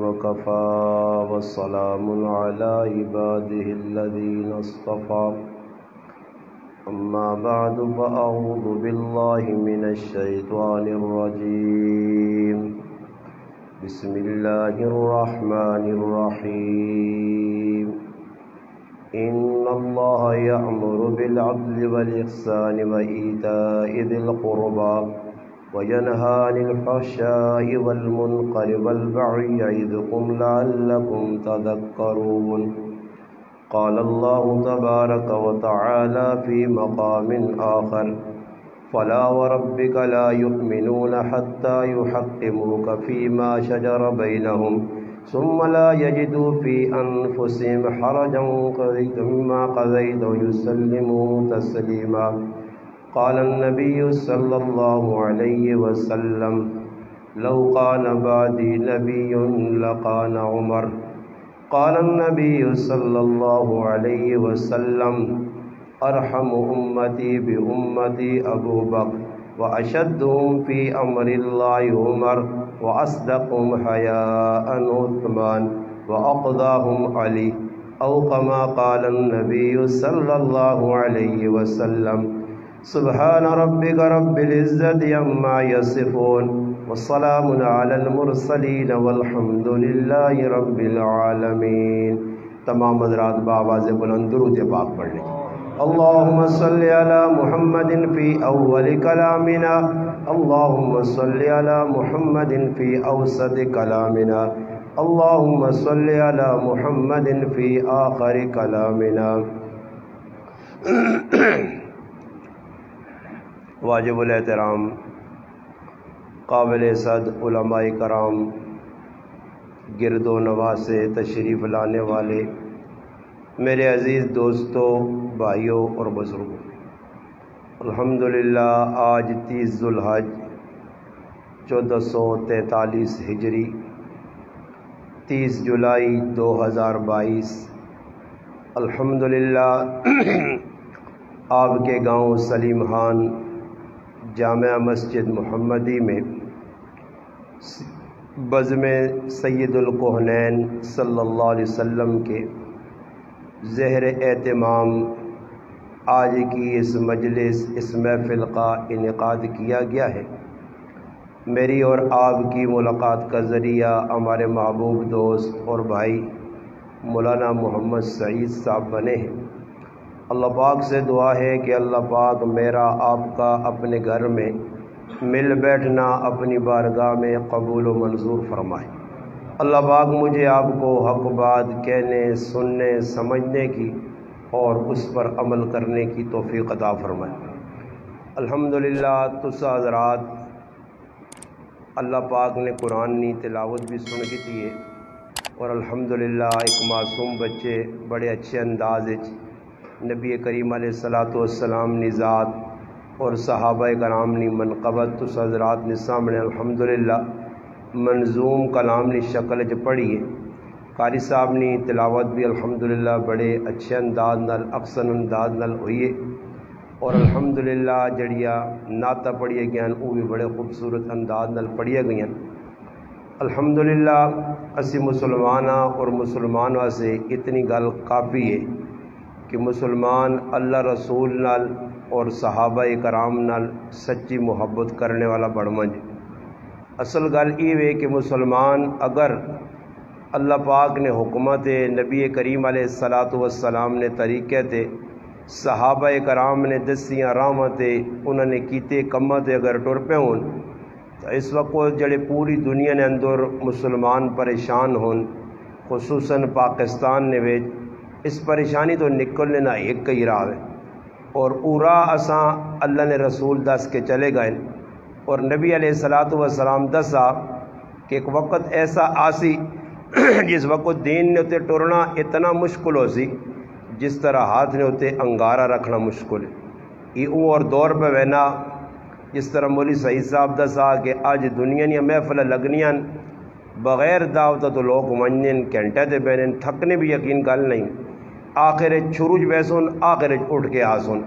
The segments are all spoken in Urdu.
وكفى وسلام على عباده الذين اصطفى أما بعد فأعوذ بالله من الشيطان الرجيم بسم الله الرحمن الرحيم إن الله يأمر بالعدل والإحسان وإيتاء ذي القربى وينهى عن الفحشاء والمنكر والبغي يعظكم لعلكم تذكرون قال الله تبارك وتعالى في مقام آخر فلا وربك لا يؤمنون حتى يحكموك فيما شجر بينهم ثم لا يجدوا في أنفسهم حرجا مما قضيت ويسلموا تسليما قال النبي صلى الله عليه وسلم لو كان بعدي نبي لكان عمر قال النبي صلى الله عليه وسلم أرحم أمتي بأمتي أبو بكر وأشدهم في أمر الله عمر وأصدقهم حياء عثمان وأقضاهم علي أو كما قال النبي صلى الله عليه وسلم سبحان ربك رب العزة عما يصفون والسلام على المرسلين والحمد لله رب العالمين۔ تمام حضرات بآواز بلند درود پاک پڑھ لیں۔ اللهم صل على محمد في أول كلامنا اللهم صل على محمد في أوسط كلامنا اللهم صل على محمد في آخر كلامنا۔ واجب الاحترام قابل صد علماء کرام، گرد و نواح سے تشریف لانے والے میرے عزیز دوستوں، بھائیوں اور بزرگوں، الحمدللہ آج 30 ذوالحج 1443 ہجری 30 جولائی 2022 الحمدللہ آپ کے گاؤں سلیم خان جامع مسجد محمدی میں بزم سید الکونین صلی اللہ علیہ وسلم کے زہر اہتمام آج کی اس مجلس، اس محفل کا انعقاد کیا گیا ہے۔ میری اور آپ کی ملاقات کا ذریعہ ہمارے محبوب دوست اور بھائی مولانا محمد سعید صاحب بنے ہیں۔ اللہ پاک سے دعا ہے کہ اللہ پاک میرا آپ کا اپنے گھر میں مل بیٹھنا اپنی بارگاہ میں قبول و منظور فرمائے۔ اللہ پاک مجھے آپ کو حق بات کہنے، سننے، سمجھنے کی اور اس پر عمل کرنے کی توفیق عطا فرمائے۔ الحمدللہ تسا حضرات اللہ پاک نے قرآن نی تلاوت بھی سن کی تھی اور الحمدللہ ایک معصوم بچے بڑے اچھے انداز نبی کریم علیہ الصلوۃ والسلام نے ذات اور صحابہ کرام نے منقبت تس حضرات نے سامنے الحمدللہ منظوم کلام نے شکل پڑھی ہے۔ قاری صاحب نے تلاوت بھی الحمدللہ بڑے اچھے انداز نال احسن انداز نال ہوئی ہے اور الحمدللہ جڑیا نعتاں پڑھیے گئیں وہ بھی بڑے خوبصورت انداز نال پڑھیے گئیں۔ الحمدللہ اسی مسلماناں اور مسلمان واسطے اتنی گل کافی ہے کہ مسلمان اللہ رسول نال اور صحابہ کرام نال سچی محبت کرنے والا بڑمنج۔ اصل گل یہ ہے کہ مسلمان اگر اللہ پاک نے حکمت نبی کریم علیہ الصلوۃ والسلام نے طریقے تے صحابہ کرام نے دسیاں راہاں تے انہوں نے کیتے کماں تے اگر ٹر پے ہون تو اس وقت جڑے پوری دنیا نے اندر مسلمان پریشان ہون، خصوصاً پاکستان نے وچ اس پریشانی تو نکلنے نہ ایک ہی راہ ہے اور اورا اساں اللہ نے رسول دس کے چلے گئے اور نبی علیہ الصلوۃ والسلام دسا کہ ایک وقت ایسا آسی جس وقت دین نے اتے ٹرنا اتنا مشکل ہو سی جس طرح ہاتھ نے اتے انگارہ رکھنا مشکل ہے۔ یہ اور دور پہ وینا جس طرح مولوی سعید صاحب دسا کہ آج دنیا نیا محفل لگنیاں بغیر دعوت تو لوگ منجن گھنٹے تے بہن تھکنے بھی یقین گل نہیں، آخر چھروج بیسن آخر اٹھ کے آسن۔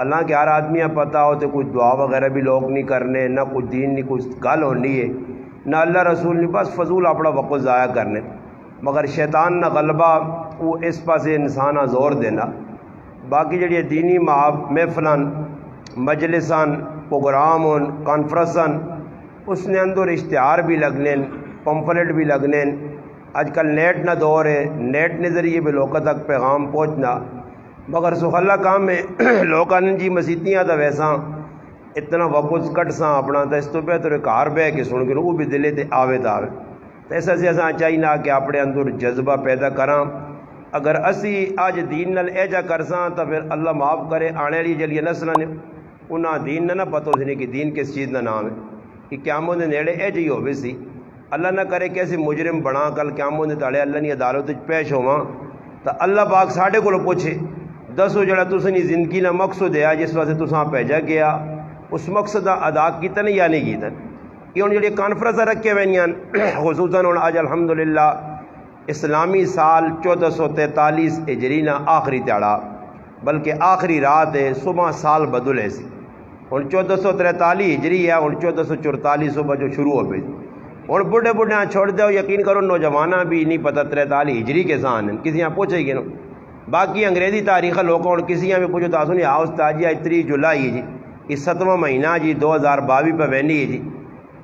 اللہ کہ ہر آدمی پتہ ہو تو کوئی دعا وغیرہ بھی لوگ نہیں کرنے، نہ کوئی دین نہیں کوئی گل ہونی ہے، نہ اللہ رسول نے، بس فضول اپنا وقت ضائع کرنے، مگر شیطان نہ غلبہ وہ اس پاسے انسانہ زور دینا۔ باقی جڑی دینی محفلان، مجلسان، پروگرام، کانفرنسان، اس نے اندر اشتہار بھی لگنے، پمفلٹ بھی لگنے۔ آج کل نیٹ نہ دور ہے، نیٹ نے ذریعے بھی لوگوں تک پیغام پہنچنا، مگر سخلا کام میں لوگوں جی مسیتیاں تو ویسا اتنا وقت کٹ سا اپنا تو اس تو بہتر گھر بہ کے سن کے وہ بھی دلے تے آوے تو آوے۔ تو ایسا سے اصا چاہیے کہ اپنے اندر جذبہ پیدا کراں۔ اگر اسی آج دین نال ایجا کرساں تو پھر اللہ معاف کرے آنے والی جڑی نسل نے انہاں دین نہ پتہ اس نے کہ دین کس چیز کا نام ہے، کہ قیامت دے نیڑے ایج ہی ہوے سی۔ اللہ نہ کرے کہ اسی مجرم بنا کل قیامت دے تالے اللہ کی عدالت پیش ہواں تو اللہ پاک ساڈے کول پوچھے دسو جڑا تسیں زندگی کا مقصد ہے جس واسطے تساں بھیجا گیا اس مقصد ادا کیتا نہیں یا نہیں کیتا۔ یہ ہوں جڑی کانفرنس رکھے ہوئے خصوصاً ہوں اج الحمدللہ اسلامی سال 1443 ہجری نہ آخری تیڑا بلکہ آخری رات ہے، صبح سال بدلے سی۔ ہوں 1443 ہجری ہے، ہوں 1444 صبح جو شروع ہو پی۔ ہوں بڑھے بڑھے چھوڑ دو، یقین کرو نوجوانہ بھی نہیں پتہ 43 ہجری کے سان کسی یہاں پوچھے گی نا۔ باقی انگریزی تاریخ لوگوں اور کسی یہاں بھی پوچھو تو آسونی ہاؤس تاجی 3 جولائی جی یہ 7واں مہینہ جی 2022 پہ وینی ہے جی۔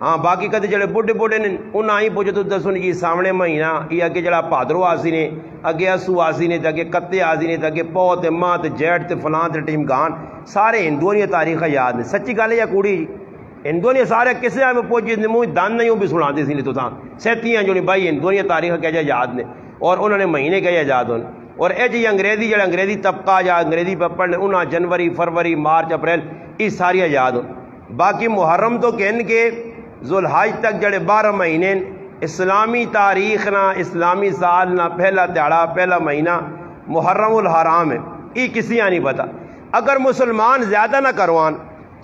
ہاں باقی کدے جڑے بڑھے بڑھے نے انہاں ہی پوچھو تو دسو جی سامنے مہینہ یہ اگے جڑا بھادرو آسی نے، اگے اسو آسی نے، اگے کتے آسی نے، اگے پو تے ماں تے جیٹ تے فلاں تے ٹیم گان، سارے ہندوؤں کی تاریخ یاد نے۔ سچی گل ہے یا کوڑی جی؟ ہندوؤں نے سارے کسے میں پوچھے منہ دان نہیں بھی سنا دی سی تو سہتیاں جو نہیں بھائی ہندوؤں کی تاریخ کہہ جائے یاد نے اور انہوں نے مہینے کہہ یاد ہونے۔ اور اے جی انگریزی جڑا انگریزی طبقہ یا انگریزی پہ پڑھنے انہاں جنوری، فروری، مارچ، اپریل یہ ساریا یاد ہو۔ باقی محرم تو کہن کے ذوالحج تک جڑے 12 مہینے اسلامی تاریخ نہ اسلامی سال نہ پہلا تیڑا پہلا مہینہ محرم الحرام ہے، یہ کسی نہیں پتا۔ اگر مسلمان زیادہ نہ کروان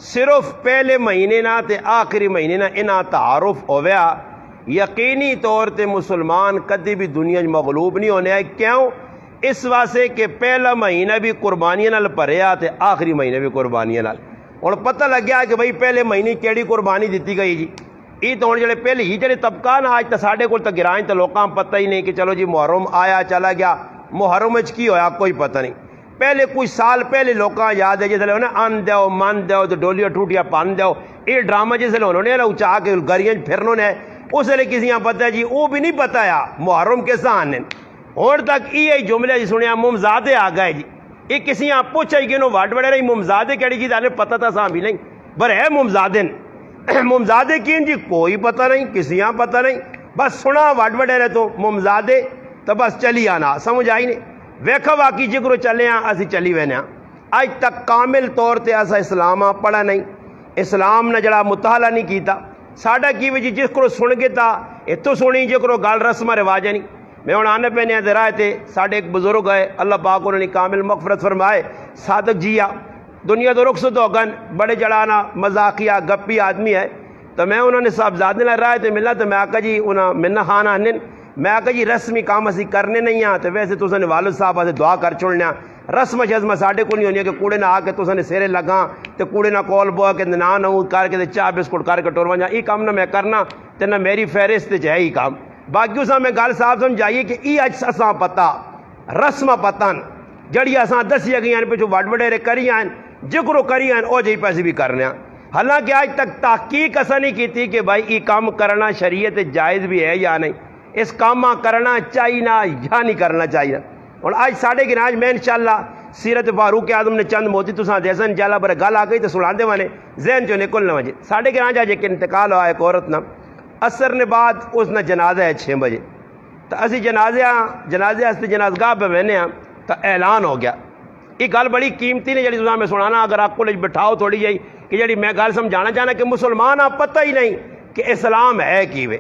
صرف پہلے مہینے نہ تے آخری مہینے نہ انہاں تعارف ہویا یقینی طور تے مسلمان کدی بھی دنیا مغلوب نہیں ہونے ہے۔ کیوں؟ اس واسطے کہ پہلا مہینہ بھی قربانیاں نال بھریا تے آخری مہینے بھی قربانیاں نال۔ اور پتہ لگ گیا کہ بھائی پہلے مہینے کیڑی قربانی دیتی گئی جی۔ یہ تو جڑے پہلے ہی جڑے طبقہ نا آج تو ساڈے کول تو گرائیں تو لوکاں پتہ ہی نہیں کہ چلو جی محرم آیا چلا گیا، محرم وچ کی ہویا کوئی پتہ نہیں۔ پہلے کچھ سال پہلے لوکاں یاد ہے جس لے ان دیو من دیو تو ڈولیاں ٹوٹیاں پن دیو یہ ڈرامہ جس لے انہوں نے اچا کے گریاں پھرنوں نے اس لیے کسی پتہ ہے جی وہ بھی نہیں پتہ ہے محرم کے سان ہون تک یہ جملے جی سنیا ممزادے آ گئے جی۔ یہ کسی پوچھا کہ انہوں واٹ بڑے رہی ممزادے کہڑی چیز آنے پتہ تھا ساں بھی نہیں پر ہے ممزادے ممزادے کین جی کوئی پتہ نہیں، کسی پتہ نہیں، بس سنا واٹ بڑے رہے تو ممزادے تو بس چلی آنا سمجھ آئی نہیں۔ ویکھا واقعی جگرو چلے ہاں اسی چلی وینے ہاں۔ آج تک کامل طور تے ایسا اسلام پڑھا نہیں، اسلام نے جڑا مطالعہ نہیں کیتا۔ ساڈا کی وجہ جس کو سن گے تا اتو سنی جکرو گل رسم رواج نہیں۔ میں ہوں آنے پہ نہیں رائے تھے ساڈے ایک بزرگ ہے اللہ پاک انہوں نے کامل مغفرت فرمائے صادق جی دنیا تو رخصت ہو گن بڑے جڑانا مذاقیہ گپی آدمی ہے۔ تو میں انہوں نے صاحبزادے نہ رائے تھے ملا تو میں آکا جی انہاں منا خانہ ہنن میں آکا جی رسمی کام اسی کرنے نہیں ہاں تو ویسے تو نے والد صاحب سے دعا کر چھوڑنے رسم شزم ساڈے کو نہیں ہونی ہے کہ کوڑے نہ آ کے تو نے سیرے لگاں تو کوڑے نہ کول بوا کے نہ کر کے چاہ بسکٹ کر کے ٹور جا یہ کام نہ میں کرنا تو نہ میری فہرست ہے ہی کام۔ باقی اساں میں گل صاحب سمجھائیے کہ یہ اج اساں پتہ رسم پتہ جڑی اساں دسی گئی ہیں پچھو وڈ وڈیرے کری ہیں جکرو کری ہیں او جی پیسے بھی کرنے ہیں۔ حالانکہ آج تک تحقیق ایسا نہیں کی تھی کہ بھائی یہ کام کرنا شریعت جائز بھی ہے یا نہیں، اس کام کرنا چاہیے یا نہیں کرنا چاہیے۔ اور آج ساڑھے گراج میں انشاءاللہ سیرت فاروق اعظم نے چند موتی تو ساتھ دیسن انشاءاللہ پر گل آ گئی تو سناندے وانے ذہن جو نکلنے وجہ ساڑھے گراج آج ایک انتقال ہوا ایک عورت نا اثر نے بعد اس نے جنازہ ہے 6 بجے تو اسی جنازے ہستے جنازگاہ پہ بہنے ہیں تو اعلان ہو گیا۔ یہ گل بڑی قیمتی نے جڑی تساں میں سنانا اگر آپ کو بٹھاؤ تھوڑی جی کہ جڑی میں گل سمجھانا چاہنا کہ مسلمان آپ پتہ ہی نہیں کہ اسلام ہے کیویں۔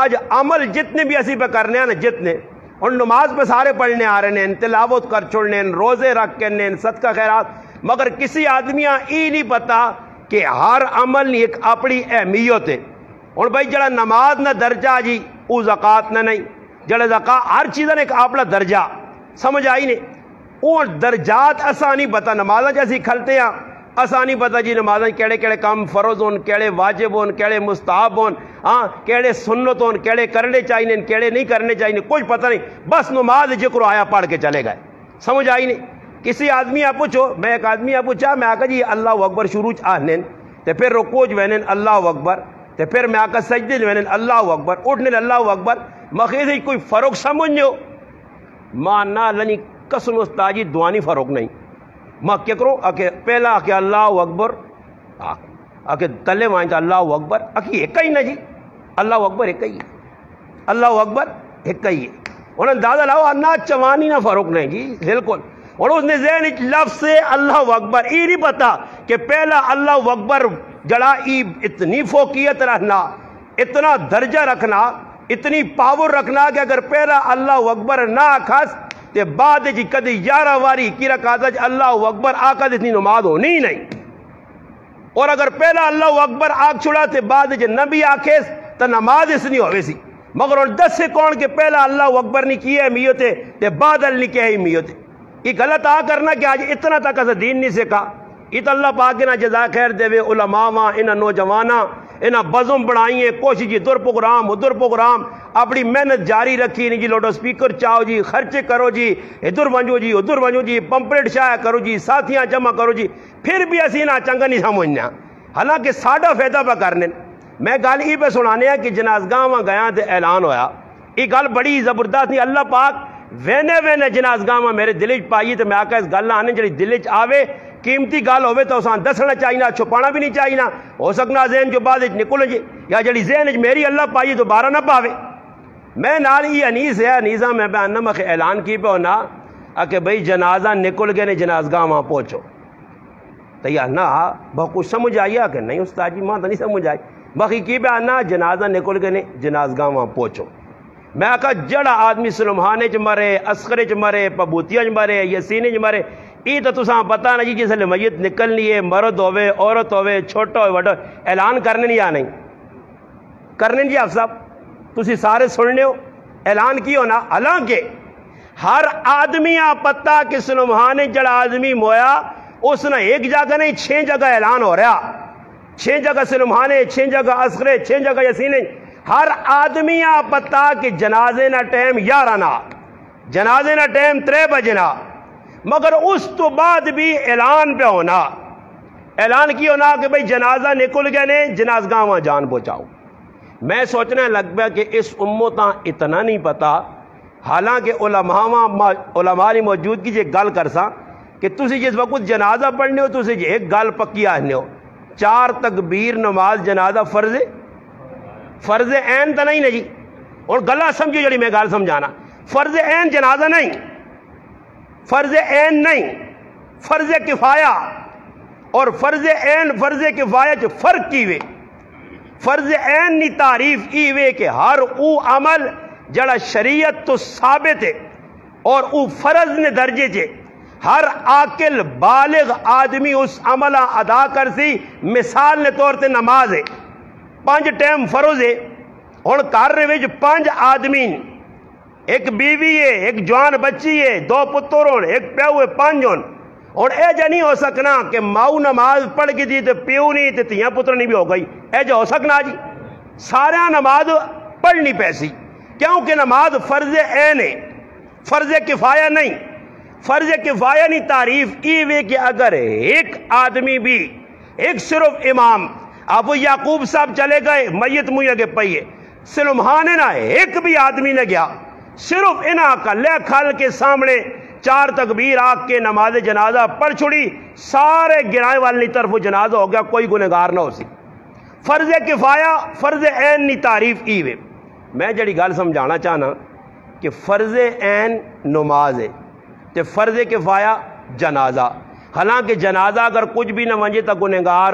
آج عمل جتنے بھی اسی پہ کرنے ہیں نا جتنے اور نماز پہ سارے پڑھنے آ رہے ہیں تلاوت کر چھوڑنے روزے رکھ کے صدقہ خیرات مگر کسی آدمیاں یہ نہیں پتا کہ ہر عمل ایک اپنی اہمیت ہے۔ اور بھائی جڑا نماز نہ درجہ جی وہ زکوٰۃ نہ نہیں جڑا زکوٰۃ ہر چیز نے ایک اپنا درجہ سمجھ آئی نہیں وہ درجات ایسا نہیں پتا۔ نمازاں جیسی کھلتے ہیں اسانی پتہ جی نمازاں کیڑے کیڑے کام فرض ہون، کیڑے واجب ہون، کیڑے مستحب ہون، ہاں کیڑے سنت ہون، کیڑے کرنے چاہیے کیڑے نہیں کرنے چاہیے، کچھ پتہ نہیں، بس نماز ذکر آیا پڑھ کے چلے گئے، سمجھ آئی نہیں۔ کسی آدمی آپ پوچھو، میں ایک آدمی آپ پوچھا، میں آکا جی اللہ اکبر شروع آہنن تے پھر رکوع وینن اللہ اکبر تے پھر میں آکا سجدے وینن اللہ اکبر اٹھنے اللہ اکبر، مخیز کوئی فرق سمجھو مانا لنی قسم استاجی دوانی فرق نہیں، ماں کیا کروں آکے پہلا آکے اللہ اکبر آکے تلے مائیں تا اللہ اکبر آکے ایک ہی نا جی، اللہ اکبر ایک ہی، اللہ اکبر ایک ہی ہے، انہوں نے اندازہ لاؤ نا چوانی نا فرق نہیں جی بالکل۔ اور اس نے ذہن لفظ سے اللہ اکبر ای نہیں پتا کہ پہلا اللہ اکبر جڑا ای اتنی فوقیت رکھنا، اتنا درجہ رکھنا، اتنی پاور رکھنا کہ اگر پہلا اللہ اکبر نہ آکھاس تے بعد جی کدی 11 واری کی رکعت اللہ اکبر آکھا اتنی نماز ہونی ہی نہیں، اور اگر پہلا اللہ اکبر آکھ چھڑا تے بعد جی نبی آکھیس تو نماز اس نہیں ہوئے سی، مگر ان 10 سے کون کہ پہلا اللہ اکبر نہیں کیا ہے میوتے تے بعد نہیں کیا ہے میوتے، یہ غلط آ کرنا کہ آج اتنا تک اسے دین نہیں سکھا۔ یہ تو اللہ پاک نہ جزا خیر دے وے علماء ماں انہاں نوجواناں انہاں بزم بڑھائیے کوشش جی ادھر پروگرام اپنی محنت جاری رکھی نہیں جی لوڈو سپیکر چاہو جی خرچے کرو جی ادھر ونجو جی پمپلیٹ شائع کرو جی ساتھیاں جمع کرو جی، پھر بھی اسی نہ چنگا نہیں سمجھنا، حالانکہ ساڈا فائدہ پہ کرنے۔ میں گل یہ پہ سنانے ہیں کہ جنازگاہ میں گیا تے اعلان ہویا، یہ گل بڑی زبردست نہیں، اللہ پاک وینے جنازگاہ میں میرے دل چ پائی تے میں آکھا اس گل آنے جڑی دل چ آوے قیمتی گل ہوے تو اساں دسنا چاہیے، چھپانا بھی نہیں چاہیے، ہو سکنا ذہن جو بعد نکل جے یا جڑی ذہن چ میری اللہ پائی دوبارہ نہ پاوے۔ میں نال یہ انیس ہے انیسا میں بیان میں اعلان کی پہ ہونا کہ بھئی جنازہ نکل گئے نے جنازگاہ وہاں پہنچو، تو یا نہ بہت کچھ سمجھ آئی کہ نہیں استاد جی ماں تو نہیں سمجھ آئی، باقی کی پہ آنا جنازہ نکل گئے نے جنازگاہ وہاں پہنچو۔ میں آکھا جڑا آدمی سلمحانے چ مرے، اسخرے چ مرے، پبوتیاں چ مرے، یسینے چ مرے، یہ تو تساں پتہ نا جی جس لئے میت نکلنی ہے، مرد ہوئے عورت ہوئے چھوٹا ہوئے وڈا اعلان کرنے نہیں یا نہیں کرنے جی آپ صاحب تسی سارے سننے ہو اعلان کی ہونا، حالانکہ ہر آدمی آپ پتہ کہ سلمحانے جڑا آدمی مویا اس نے ایک جگہ نہیں 6 جگہ اعلان ہو رہا، 6 جگہ سلمحانے، 6 جگہ اسخرے، 6 جگہ یسینے، ہر آدمی آپ پتہ کہ جنازے نہ ٹائم 11 نہ جنازے نہ ٹائم 3 بجے نہ، مگر اس تو بعد بھی اعلان پہ ہونا، اعلان کی ہونا کہ بھئی جنازہ نکل گئے نے جنازگاہ وہاں جان پہنچاؤ۔ میں سوچنے لگ پیا کہ اس امتاں اتنا نہیں پتا، حالانکہ علماء نے موجودگی جی گل کرساں کہ تسی جس وقت جنازہ پڑھنے ہو تسی جی ایک گل پکی آنے ہو 4 تکبیر نماز جنازہ فرض عین تو نہیں جی، اور گلا سمجھو جڑی میں گل سمجھانا، فرض عین جنازہ نہیں، فرض عین نہیں، فرض کفایہ، اور فرض عین فرض کفایہ چ فرق کی وے، فرض عین نی تعریف ای وے کہ ہر او عمل جڑا شریعت تو ثابت ہے اور او فرض نے درجے چے ہر عاقل بالغ آدمی اس عملہ ادا کر سی، مثال نے طور تے نماز ہے 5 ٹائم فرض ہے، اور گھر وچ 5 آدمی، ایک بیوی ہے، ایک جوان بچی ہے، 2 پتر ہون، ایک پیو ہے، 5 ہون، اور اے جا نہیں ہو سکنا کہ ماؤ نماز پڑھ کے دی تے پیو نہیں تے تیاں پتر نہیں بھی ہو گئی، اے جا ہو سکنا جی، سارے نماز پڑھنی پیسی، کیونکہ نماز فرض عین ہے، فرض کفایہ نہیں، فرض کفایہ نہیں تعریف ای وے کہ اگر ایک آدمی بھی، ایک صرف امام ابو یعقوب صاحب چلے گئے میت منہ کے پئیے، سلمحانے نہ ایک بھی آدمی نہ گیا، صرف انہاں کا لے کھل کے سامنے 4 تکبیر آگ کے نماز جنازہ پڑھ چھڑی، سارے گرائے والی طرف جنازہ ہو گیا، کوئی گنہگار نہ ہو سی۔ فرض کفایہ فرض عین نی تعریف ای وے۔ میں جڑی گل سمجھانا چاہنا کہ فرض عین نماز ہے تے فرض کفایہ جنازہ، حالانکہ جنازہ اگر کچھ بھی نہ ونجے تو گنہگار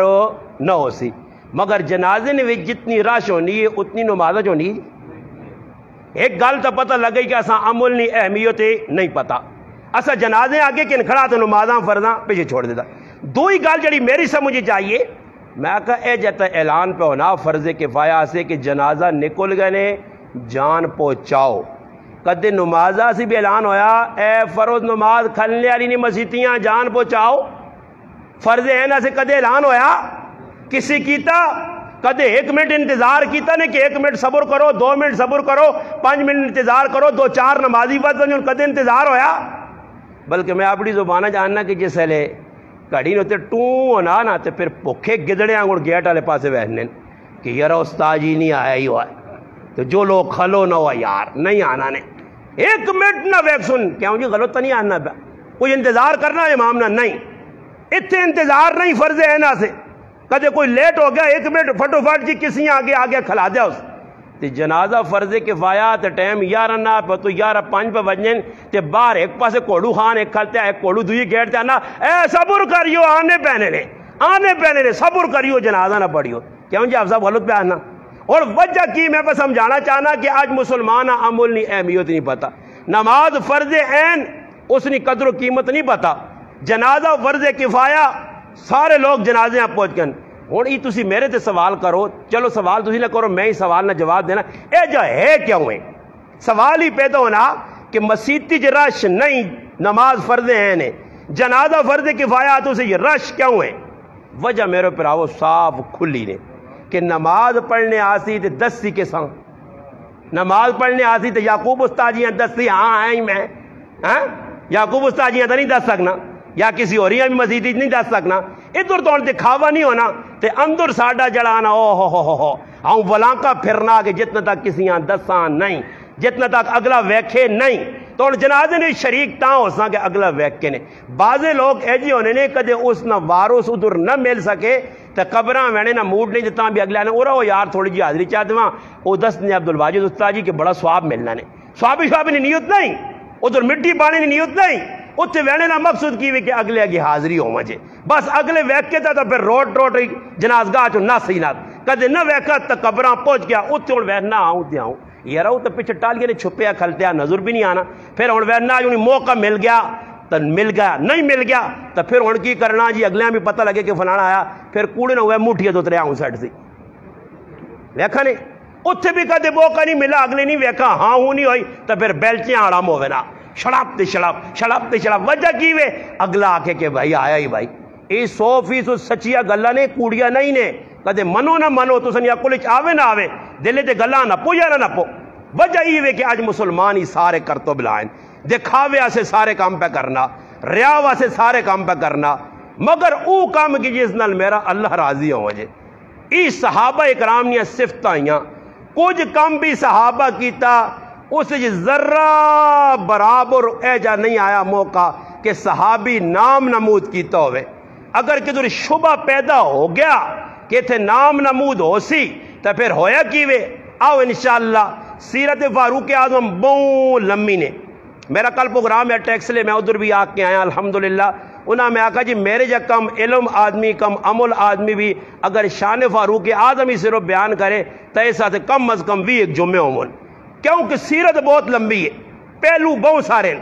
نہ ہو سی، مگر جنازے نے جتنی رش ہونی ہے اتنی نماز ہونی ہے۔ ایک گل تو پتہ لگ گئی کہ اساں عمل نہیں اہمیت نہیں پتا، اساں جنازے آگے کن کھڑا تو نمازاں فرضاں پیچھے چھوڑ دیتا۔ دوئی گل جڑی میری سمجھ چاہیے، میں کہا اے جتا اعلان پہ ہونا فرض کفایہ سے کہ جنازہ نکل گئے نے جان پہنچاؤ، کدے نمازہ سے بھی اعلان ہویا اے فرض نماز کھلنے والی نہیں مسیتیاں جان پہنچاؤ، فرض عین سے کدے اعلان ہویا کسی کیتا کدے 1 منٹ انتظار کیتا نے کہ 1 منٹ صبر کرو 2 منٹ صبر کرو 5 منٹ انتظار کرو 2-4 نمازی وقت کدے انتظار ہویا بلکہ میں اپنی زبانہ جاننا کہ جس لے گھڑی نے ٹوں ہونا نا تو پھر بھوکے گدڑے آنگڑ گیٹ والے پاسے بیٹھنے کہ یار استاد جی نہیں آیا ہی ہوا تو جو لوگ کھلو نہ ہوا یار نہیں آنا نے 1 منٹ نہ ویک سن کیوں جی غلط تو نہیں آنا پہ کوئی انتظار کرنا امام نہ نہیں اتنے انتظار نہیں فرض ہے نا سے کدے کوئی لیٹ ہو گیا 1 منٹ فٹو فٹ جی کسی آگے کھلا دیا اس تے جنازہ فرض کفایا تے ٹائم 11 نہ پہ تو 11:05 پہ بجن تے باہر ایک پاسے کوڑو خان ایک کھلتا ہے ایک کوڑو دوئی گیٹ تے آنا اے صبر کریو آنے پہنے نے صبر کریو جنازہ نہ پڑھیو کیوں جی آپ صاحب غلط پہ آنا اور وجہ کی میں پہ سمجھانا چاہنا کہ آج مسلمان عمل نہیں اہمیت نہیں پتا نماز فرض عین اس نے قدر و قیمت نہیں پتا جنازہ فرض کفایا سارے لوگ جنازے آپ پہنچ گئے ہوں یہ تسی میرے تے سوال کرو چلو سوال تسی نہ کرو میں ہی سوال نہ جواب دینا اے جو ہے کیوں ہے سوال ہی پیدا ہونا کہ مسیتی جو رش نہیں نماز فرض عین ہے جنازہ فرض کفایا تو سے یہ رش کیوں ہے وجہ میرے پر آو صاف کھلی نے کہ نماز پڑھنے آسی تے دسی کے سنگ نماز پڑھنے آسی تے یعقوب استاجیاں دسی ہاں آئیں میں یعقوب استاجیاں تو نہیں دس سکنا یا کسی اور بھی مسجد نہیں دس سکنا ادھر تو دکھاوا نہیں ہونا تے اندر ساڈا جڑانا او ہو ہوں ولانکا پھرنا کہ جتنا تک کسی دساں نہیں جتنا تک اگلا ویکھے نہیں تو جنازے نے شریک تاں ہو سا کہ اگلا ویکھے نے بعضے لوگ ایجی ہونے نے کدے اس نہ وارث ادھر نہ مل سکے تو قبراں وینے نہ موڈ نہیں دیتا بھی اگلے نے او یار تھوڑی جی حاضری چاہ دواں او دس نے عبدالواجد استاد جی کہ بڑا ثواب ملنا نے ثوابی نے نیت نہیں ادھر مٹی پانی کی نیت نہیں اتنے وینے نہ مقصود کی کہ اگلے اگے حاضری ہو مجھے بس اگلے ویکھے تا تو پھر روٹ جنازگاہ چو نہ سی نہ کدے نہ ویکھا تو قبراں پہنچ گیا اتنے ہوں وینا آؤں تے آؤں یار تو پیچھے ٹالیے نے چھپیا کھلتیا نظر بھی نہیں آنا پھر ہوں وینا جو موقع مل گیا تو مل گیا نہیں مل گیا تو پھر ہوں کی کرنا جی اگلے بھی پتہ لگے کہ فلانا آیا پھر کوڑے نہ ہوئے موٹھیے تو ترے آؤں سائڈ سے ویکھا نہیں اتنے بھی کدے موقع نہیں ملا اگلے نہیں ویکھا ہاں ہوں نہیں ہوئی تو پھر بیلچیں آرام ہوئے نا شڑپ وجہ کی وے اگلا آکے کہ بھائی آیا ہی بھائی یہ 100% سچیا گلا نے کوڑیا نہیں نے کدے منو نہ منو تو سنی اکل آوے نہ آوے دلے تے گلا نہ پو یا نہ پو وجہ یہ وے کہ آج مسلمان ہی سارے کرتو بلائیں دکھاوے سے سارے کام پہ کرنا ریاوہ سے سارے کام پہ کرنا مگر او کام کی جس نال میرا اللہ راضی ہو وجہ ای صحابہ اکرام نے صفتائیاں کچھ کم بھی صحابہ کیتا اس ذرہ برابر ایجا نہیں آیا موقع کہ صحابی نام نمود کیتا ہوئے اگر کدھر شبہ پیدا ہو گیا کہ تھے نام نمود ہو سی تو پھر ہویا کیوے آؤ انشاءاللہ سیرت فاروق اعظم بہت لمبی نے میرا کل پروگرام ہے ٹیکس لے میں ادھر بھی آ کے آیا الحمدللہ انہاں میں آکھا جی میرے جا کم علم آدمی کم عمل آدمی بھی اگر شان فاروق اعظم ہی صرف بیان کرے تو ایسا سے کم از کم بھی ایک جمعہ عمل کیونکہ سیرت بہت لمبی ہے پہلو بہت سارے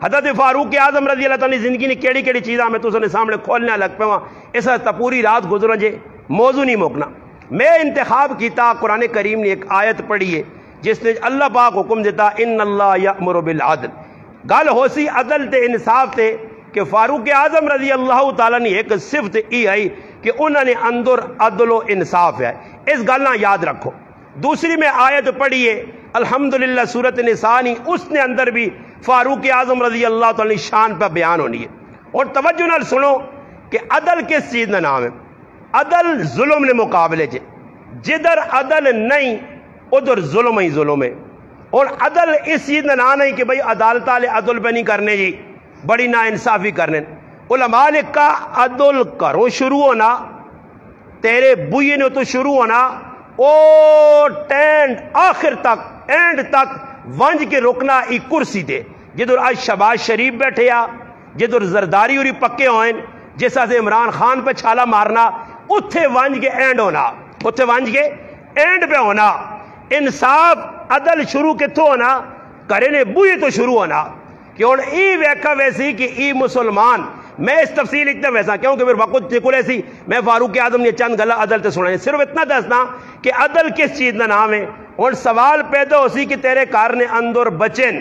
حضرت فاروق اعظم رضی اللہ تعالیٰ زندگی نے کیڑی چیزاں میں تو سنے سامنے کھولنے لگ پہ وہاں ایسا تا پوری رات گزرا جے موضوع نہیں موکنا میں انتخاب کیتا قرآن کریم نے ایک آیت پڑھی ہے جس نے اللہ پاک حکم دیتا ان اللہ یأمر بالعدل گل ہو سی عدل تے انصاف تے کہ فاروق اعظم رضی اللہ تعالیٰ نے ایک صفت ای آئی کہ انہوں نے اندر عدل و انصاف ہے اس گلنا یاد رکھو دوسری میں آیت پڑھیے الحمدللہ سورۃ النساء اس نے اندر بھی فاروق اعظم رضی اللہ تعالیٰ شان پہ بیان ہونی ہے اور توجہ نال سنو کہ عدل کس چیز کا نام ہے عدل ظلم نے مقابلے چے جدھر عدل نہیں ادھر ظلم ہی ظلم ہے اور عدل اس چیز کا نام نہیں کہ بھئی عدالت والے عدل پہ نہیں کرنے جی بڑی نا انصافی کرنے علماء نے کہا عدل کرو شروع ہونا تیرے بوئے نے تو شروع ہونا او ٹینڈ آخر تک اینڈ تک ونج کے رکنا ای کرسی دے جدھر آج شہباز شریف بیٹھے آ جدھر زرداری ہوری پکے ہوئیں جیسا سے عمران خان پہ چھالا مارنا اتھے ونج کے اینڈ ہونا اتھے ونج کے اینڈ پہ ہونا انصاف عدل شروع کے تو ہونا کرے نے بوئے تو شروع ہونا کہ اور ای ویکھا ویسی کہ ای مسلمان میں اس تفصیل اتنا ویسا کیونکہ پھر وقت چکل ایسی میں فاروق اعظم نے چند گلا عدل تے سنا صرف اتنا دسنا کہ عدل کس چیز کا نام ہے اور سوال پیدا ہو سی کہ تیرے کارنے اندر بچن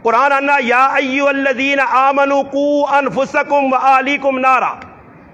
قرآن انا یا ایو الذین آمنوا قو انفسکم و آلیکم نارا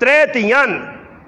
3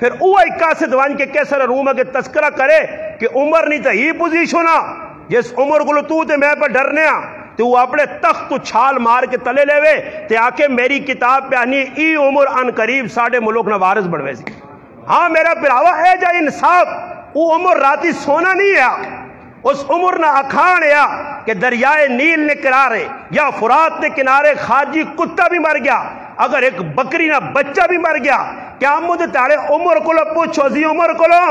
پھر اوہی قاصد وان کے کیسر روم کے تذکرہ کرے کہ عمر نہیں تا ہی پوزیشن جس عمر کو تو تے میں پر ڈرنے تو وہ اپنے تخت تو چھال مار کے تلے لے وے تے آکے میری کتاب پہ آنی ای عمر ان قریب ساڑھے ملوک نہ وارث بڑھوے سی. ہاں میرا پراوا ہے جا انصاف وہ عمر راتی سونا نہیں ہے اس عمر نہ اکھان یا کہ دریائے نیل نے کنارے یا فرات نے کنارے خارجی کتا بھی مر گیا اگر ایک بکری نہ بچہ بھی مر گیا کیا مجھے تارے عمر کو لو پوچھو زی عمر کو لو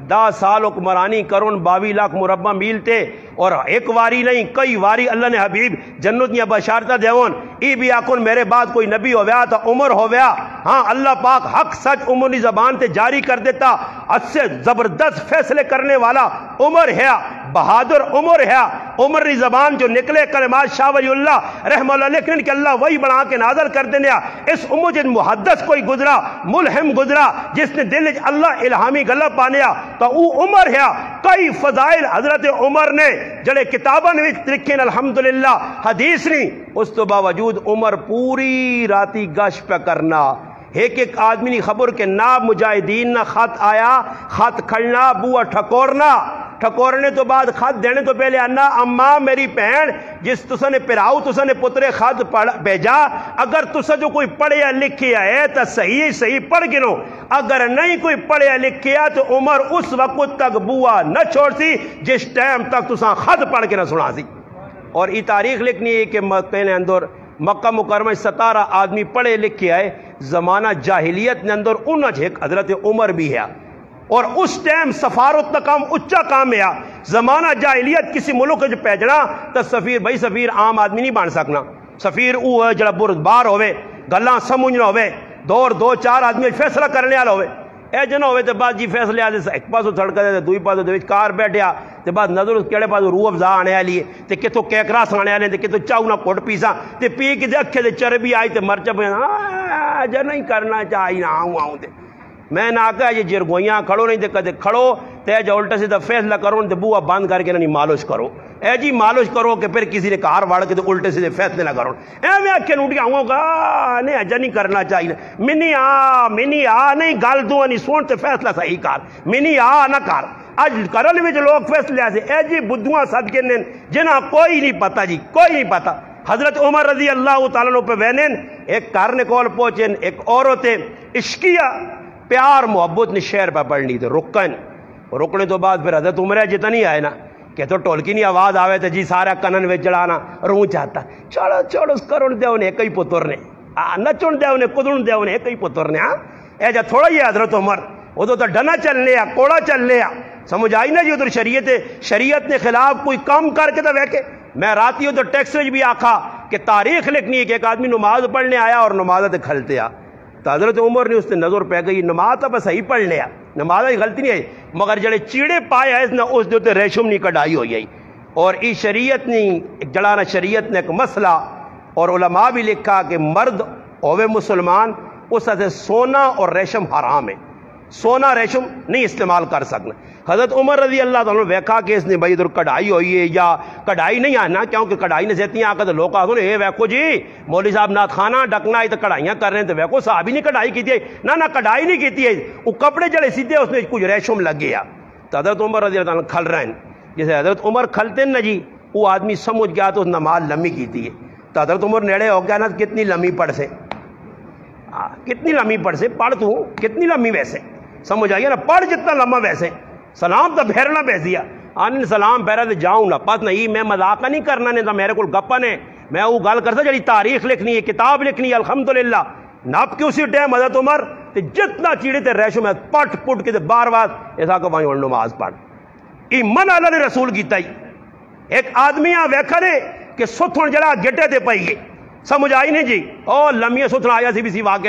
10 سال حکمرانی کرون 22 لاکھ مربع میل تے اور ایک واری نہیں کئی واری اللہ نے حبیب جنت یا بشارتہ دیون ای بھی آکن میرے بعد کوئی نبی ہو گیا تو عمر ہو گیا. ہاں اللہ پاک حق سچ عمری زبان تے جاری کر دیتا اس سے زبردست فیصلے کرنے والا عمر ہے بہادر عمر ہے عمر ری زبان جو نکلے کلمات شاہ ولی اللہ رحمہ اللہ لیکن کہ اللہ وہی بنا کے نازل کر دینے اس عمر جن محدث کوئی گزرا ملہم گزرا جس نے دل اللہ الہامی غلط پانیا تو وہ عمر ہے. کئی فضائل حضرت عمر نے جڑے کتاباں وچ لکھیں الحمدللہ حدیث نہیں اس تو باوجود عمر پوری راتی گش پہ کرنا ایک آدمی نہیں خبر کہ نہ مجاہدین نہ خط آیا خط کھڑنا بوا ٹھکورنے تو بعد خط دینے تو پہلے انا اماں میری بہن جس تسا نے پراؤ تسا نے پترے خط بھیجا اگر تسا جو کوئی پڑھیا لکھیا ہے تو صحیح پڑھ گنو اگر نہیں کوئی پڑھیا لکھیا تو عمر اس وقت تک بوا نہ چھوڑ سی جس ٹائم تک تسا خط پڑھ کے نہ سنا سی. اور یہ تاریخ لکھنی ہے کہ مکہ نے اندر مکہ مکرمہ 17 آدمی پڑھے لکھے آئے زمانہ جاہلیت نے اندر انہا جھیک حضرت عمر بھی ہے اور اس ٹائم سفارت کا کام اچھا کام ہے. زمانہ جاہلیت کسی ملک جو پیجنا تو سفیر عام آدمی نہیں بان سکنا سفیر وہ جڑا بردبار ہوئے گلاں سمجھنا ہوئے دو چار آدمی فیصلہ کرنے والا ہوئے اے جنہ ہوئے تو بعد جی فیصلے آدھے ایک پاسو تھڑکا دے دوئی پاسو دے کار بیٹھیا تے بعد نظر اس کیڑے پاسو روح افزا آنے والی ہے تے کتوں کیکراس آنے والے تے کتوں چاؤ نہ کوٹ پیسا تے پی کے دے اکھے دے چربی آئی تے مرچا پہ جا نہیں کرنا چاہی نہ آؤں دے میں نہ آکا یہ جرگویاں کھڑو نہیں تے کدے کھڑو تے جا الٹا سے فیصلہ کرو تے بوا بند کر کے نہیں مالش کرو اے جی مالش کرو کہ پھر کسی نے کار واڑ کے تو الٹے سے فیصلے نہ کرو اے میں اکھے نوٹی آؤں گا نہیں اجا نہیں کرنا چاہیے منی آ نہیں گل دوں نہیں سون تے فیصلہ صحیح کر منی آ نہ کر اج کرن وچ لوگ فیصلے ایسے اے جی بدھواں صدقے نے جنہ کوئی نہیں پتہ جی کوئی نہیں پتہ. حضرت عمر رضی اللہ تعالیٰ عنہ پہ وینن ایک کارنے کول پہنچن ایک عورت عشقیہ پیار محبت نے شہر پہ پڑھنی تھے رکنے تو بعد پھر حضرت عمر جتنا نہیں آئے نا کہ تو ٹولکی نہیں آواز آوے تو جی سارا کنن وچ جڑانا رو چاہتا چھوڑ اس کرن دے انہیں ایک ہی پتر نے نچن دے انہیں کدن دے انہیں ایک ہی پتر نے اے جا تھوڑا ہی حضرت عمر وہ تو ڈنا چل لیا کوڑا چل لیا سمجھ آئی نا جی ادھر شریعت نے خلاف کوئی کام کر کے تو ویکے میں راتی ادھر ٹیکس بھی آکھا کہ تاریخ لکھنی ہے کہ ایک آدمی نماز پڑھنے آیا اور نماز تے کھلتے آ تو حضرت عمر نے اس نے نظر پہ گئی نماز تو صحیح پڑھ لیا نماز کی غلطی نہیں ہے مگر جڑے چیڑے پائے ہے نہ اس دے ریشم نہیں کڑھائی ہوئی ہے اور اس شریعت نہیں جڑانا شریعت نے ایک مسئلہ اور علماء بھی لکھا کہ مرد ہوئے مسلمان اس سے سونا اور ریشم حرام ہے سونا ریشم نہیں استعمال کر سکنا. حضرت عمر رضی اللہ تعالیٰ نے ویکھا کہ اس نے بھائی ادھر کڑھائی ہوئی ہے یا کڑھائی نہیں آنا کیونکہ کڑھائی نے زیتیاں آکا تو لوگ آگے اے ویکھو جی مولوی صاحب نہ کھانا ڈکنا ہے تو کڑھائیاں کر رہے ہیں تو ویکھو صحابی نہیں کڑھائی کی تھی نہ کڑھائی نہیں کی تھی وہ کپڑے جڑے سیدھے اس نے کچھ ریشم لگ گیا. تو حضرت عمر رضی اللہ تعالیٰ کھل رہے ہیں جیسے حضرت عمر کھلتے نا جی وہ آدمی سمجھ گیا تو نماز لمبی کی تھی تو حضرت عمر نیڑے ہو گیا نا کتنی لمبی پڑھ سے پڑھ تو کتنی لمبی ویسے سمجھ آئیے نا پڑھ جتنا لمبا ویسے سلام تو پھیرنا بیسیا آنے سلام پھیرا تو جاؤں نہ پت نہیں میں مذاق نہیں کرنا نہیں تو میرے کو گپا نے میں وہ گل کرتا جڑی تاریخ لکھنی ہے کتاب لکھنی ہے الحمدللہ نپ کے اسی ٹائم حضرت عمر تے جتنا چیڑے تے ریشم ہے پٹ پٹ کے تے بار بار ایسا کہ وہاں نماز پڑھ ایمان اللہ نے رسول کیتا ہی ایک آدمی ویکھا نے کہ ستھن جڑا گٹے تے پئی سمجھ آئی نہیں جی او لمیاں ستھن آیا سی بھی سی واقع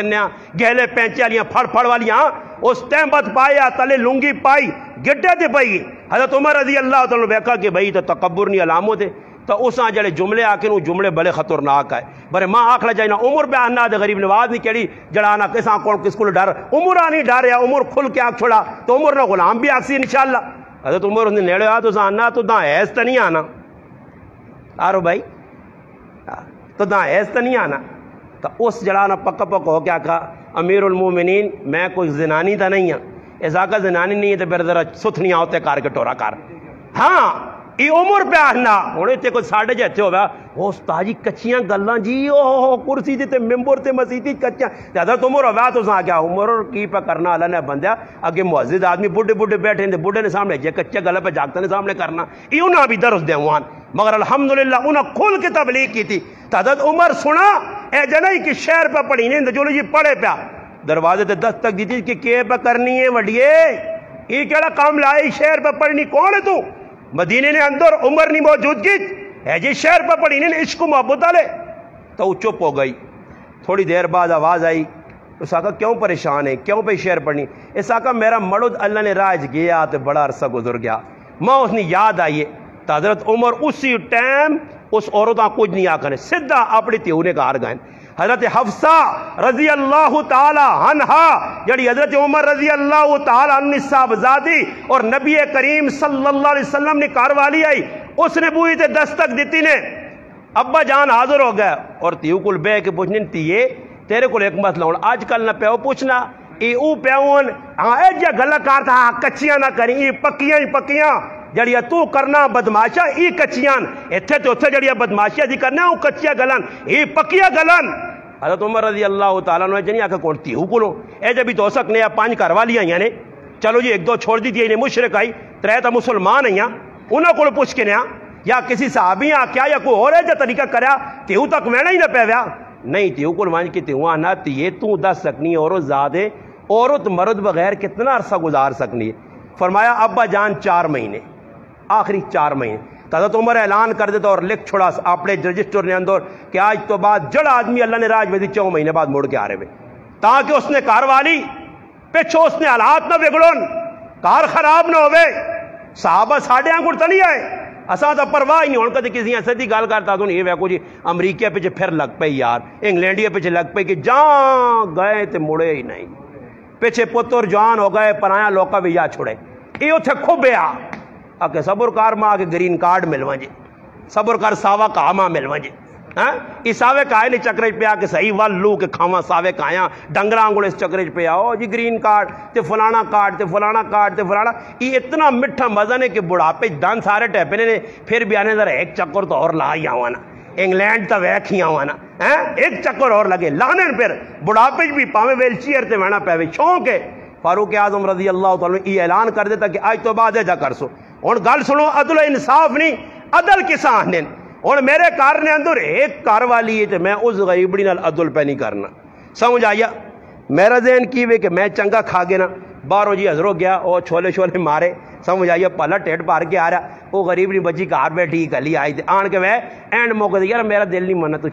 گہلے پینچے والیاں پھڑ والیاں اس ٹائم بعد پایا تلے لنگی پائی گٹے تے پئی حضرت عمر رضی اللہ تعالیٰ ویکھا کہ بھائی تو تکبر نہیں علامت ہے تو اس جڑے جملے آکے وہ جملے بڑے خطرناک ہے برے ماں آکھلا جائے نا عمر پہ آنا دے غریب نواز نہیں کیڑی جڑانا کساں کون کس کو ڈر عمر نہیں ڈر یا عمر کھل کے آنکھ چھوڑا تو عمر نہ غلام بھی آکسی انشاءاللہ. حضرت عمر نے نیڑے آ تو آنا تو داں ایس تو نہیں آنا آرو بھائی تو داں ایس تو نہیں آنا تو اس جڑانا پکا ہو کیا کہا امیر المومنین میں کوئی زنانی تا نہیں ہاں، ایسا کا زنانی نہیں ہے تو پھر ذرا ستھنیاں ہوتے کار کے ٹورا کر ہاں یہ عمر پہ آنا ہوں اتنے کوئی ساڑھے جیسے ہوگا وہ استاد جی کچیاں گلاں جی او کرسی تے ممبر تے مسیح کچیاں حضرت عمر ہوگا تو سا کیا عمر کی پہ کرنا اللہ نے بندیا اگے معزز آدمی بڈھے بڈھے بیٹھے ہیں بڈھے نے سامنے جے کچے گلے پہ جاگتے نے سامنے کرنا یہ انہاں بھی درس دیوان مگر الحمدللہ انہاں کھول کے تبلیغ کی تھی حضرت عمر سنا اے جنہی کہ شہر پہ پڑھی نہیں جو جی پڑھے پیا دروازے تے دستک دی تھی کہ پہ کرنی ہے وڈیے یہ کیڑا کام لائے شہر پہ پڑھنی کون ہے تو مدینے نے اندر عمر نہیں موجود کی ہے جی شہر پہ پڑھی نہیں عشق و محبت والے تو وہ چپ ہو گئی تھوڑی دیر بعد آواز آئی اس آقا کیوں پریشان ہے کیوں پہ شہر پڑھنی اس آقا میرا مرد اللہ نے راج گیا تو بڑا عرصہ گزر گیا ماں اس نے یاد آئیے تو حضرت عمر اسی ٹائم اس عورتاں کچھ نہیں آکھنے سدھا اپنی تیونے کا آر گئے حضرت حفصہ رضی اللہ تعالی عنہا جڑی حضرت عمر رضی اللہ تعالی عنہ صاحبزادی اور نبی کریم صلی اللہ علیہ وسلم نے کار والی آئی اس نے بوئی تے دستک دیتی نے ابا جان حاضر ہو گیا اور تیو کل بے کے پوچھنے تیے تیرے کل ایک مسئلہ ہونا آج کل نہ پیو پوچھنا ای او پیون ہاں اے جا گلہ کارتا کچیاں نہ کریں ای پکیاں ہی پکیاں جڑیا تو کرنا بدماشا ای کچیاں ایتھے تو اتھے جڑیا بدماشا دی کرنا او کچیا گلن ای پکیا گلن حضرت عمر رضی اللہ تعالیٰ عنہ جنہی آکھا کونتی ہو کلو اے جب بھی تو سکنے یا 5 کروالیاں یعنی چلو جی 1-2 چھوڑ دی تھی انہیں مشرک آئی 3 مسلمان ہیں انہوں کو پوچھ کے نیا یا کسی صحابی آکیا یا کوئی اور ہے جو طریقہ کریا تیہو تک میں نہیں نہ پیویا نہیں تیہو کل وانج کی تیہو آنا تیہے تو دس سکنی عورت زادے عورت مرد بغیر کتنا عرصہ گزار سکنی ہے فرمایا ابا جان 4 مہینے آخری 4 مہینے حضرت عمر اعلان کر دیتا اور لکھ چھوڑا اپنے رجسٹر نے اندر کہ آج تو بعد جڑا آدمی اللہ نے راج ویدی 4 مہینے بعد مڑ کے آ رہے ہوئے تاکہ اس نے کار والی پچھو اس نے حالات نہ بگڑون کار خراب نہ ہوئے صحابہ ساڑھے آنکھڑ تلی آئے اساں تو پرواہ ہی نہیں ہونے کہتے کسی ایسے دی گال کرتا تو نہیں ویکو جی امریکہ پیچھے پھر لگ پئی یار انگلینڈیا پیچھے لگ پئی کہ جہاں گئے تے مڑے ہی نہیں پیچھے پتر جوان ہو گئے پرایا لوکا بھی یا چھوڑے یہ اتھے کھوبیا اکے صبر کار ماں آکے گرین کارڈ ملوان جی صبر کار ساوا کا ماں ملوان جی اس ساوے کائے نہیں چکرج پہ آکے صحیح واللو کے کھاما ساوے کائیاں ڈنگران گوڑے اس چکرج پہ آؤ جی گرین کارڈ تے فلانا کارڈ تے فلانا کارڈ تے فلانا یہ اتنا مٹھا مزہ نے کہ بڑھاپے دان سارے ٹیپنے نے پھر بھی آنے ذرا ایک چکر تو اور لا ہی آوانا انگلینڈ تا ویک ہی آوانا ایک چکر اور لگے لانے پھر بڑھاپے بھی پاویں ویل چیئر تے وینا پہوے شونک ہے فاروق اعظم رضی اللہ تعالیٰ یہ اعلان کر دیتا کہ آج تو بعد ایجا کر سو اور گل سنو عدل انصاف نہیں عدل کسا آنے اور میرے کار نے اندر ایک کار والی ہے تو میں اس غریبڑی نال عدل پہ نہیں کرنا سمجھ آیا میرا ذہن کی وے کہ میں چنگا کھا گیا نا بارو جی حضرو گیا وہ چھولے چھولے مارے سمجھ آئیے پہلا ٹیٹ پار کے آ رہا وہ غریبڑی بچی کار بیٹھی کلی آئی تھی آن کے وہ اینڈ موقع دے یار میرا دل نہیں منا تو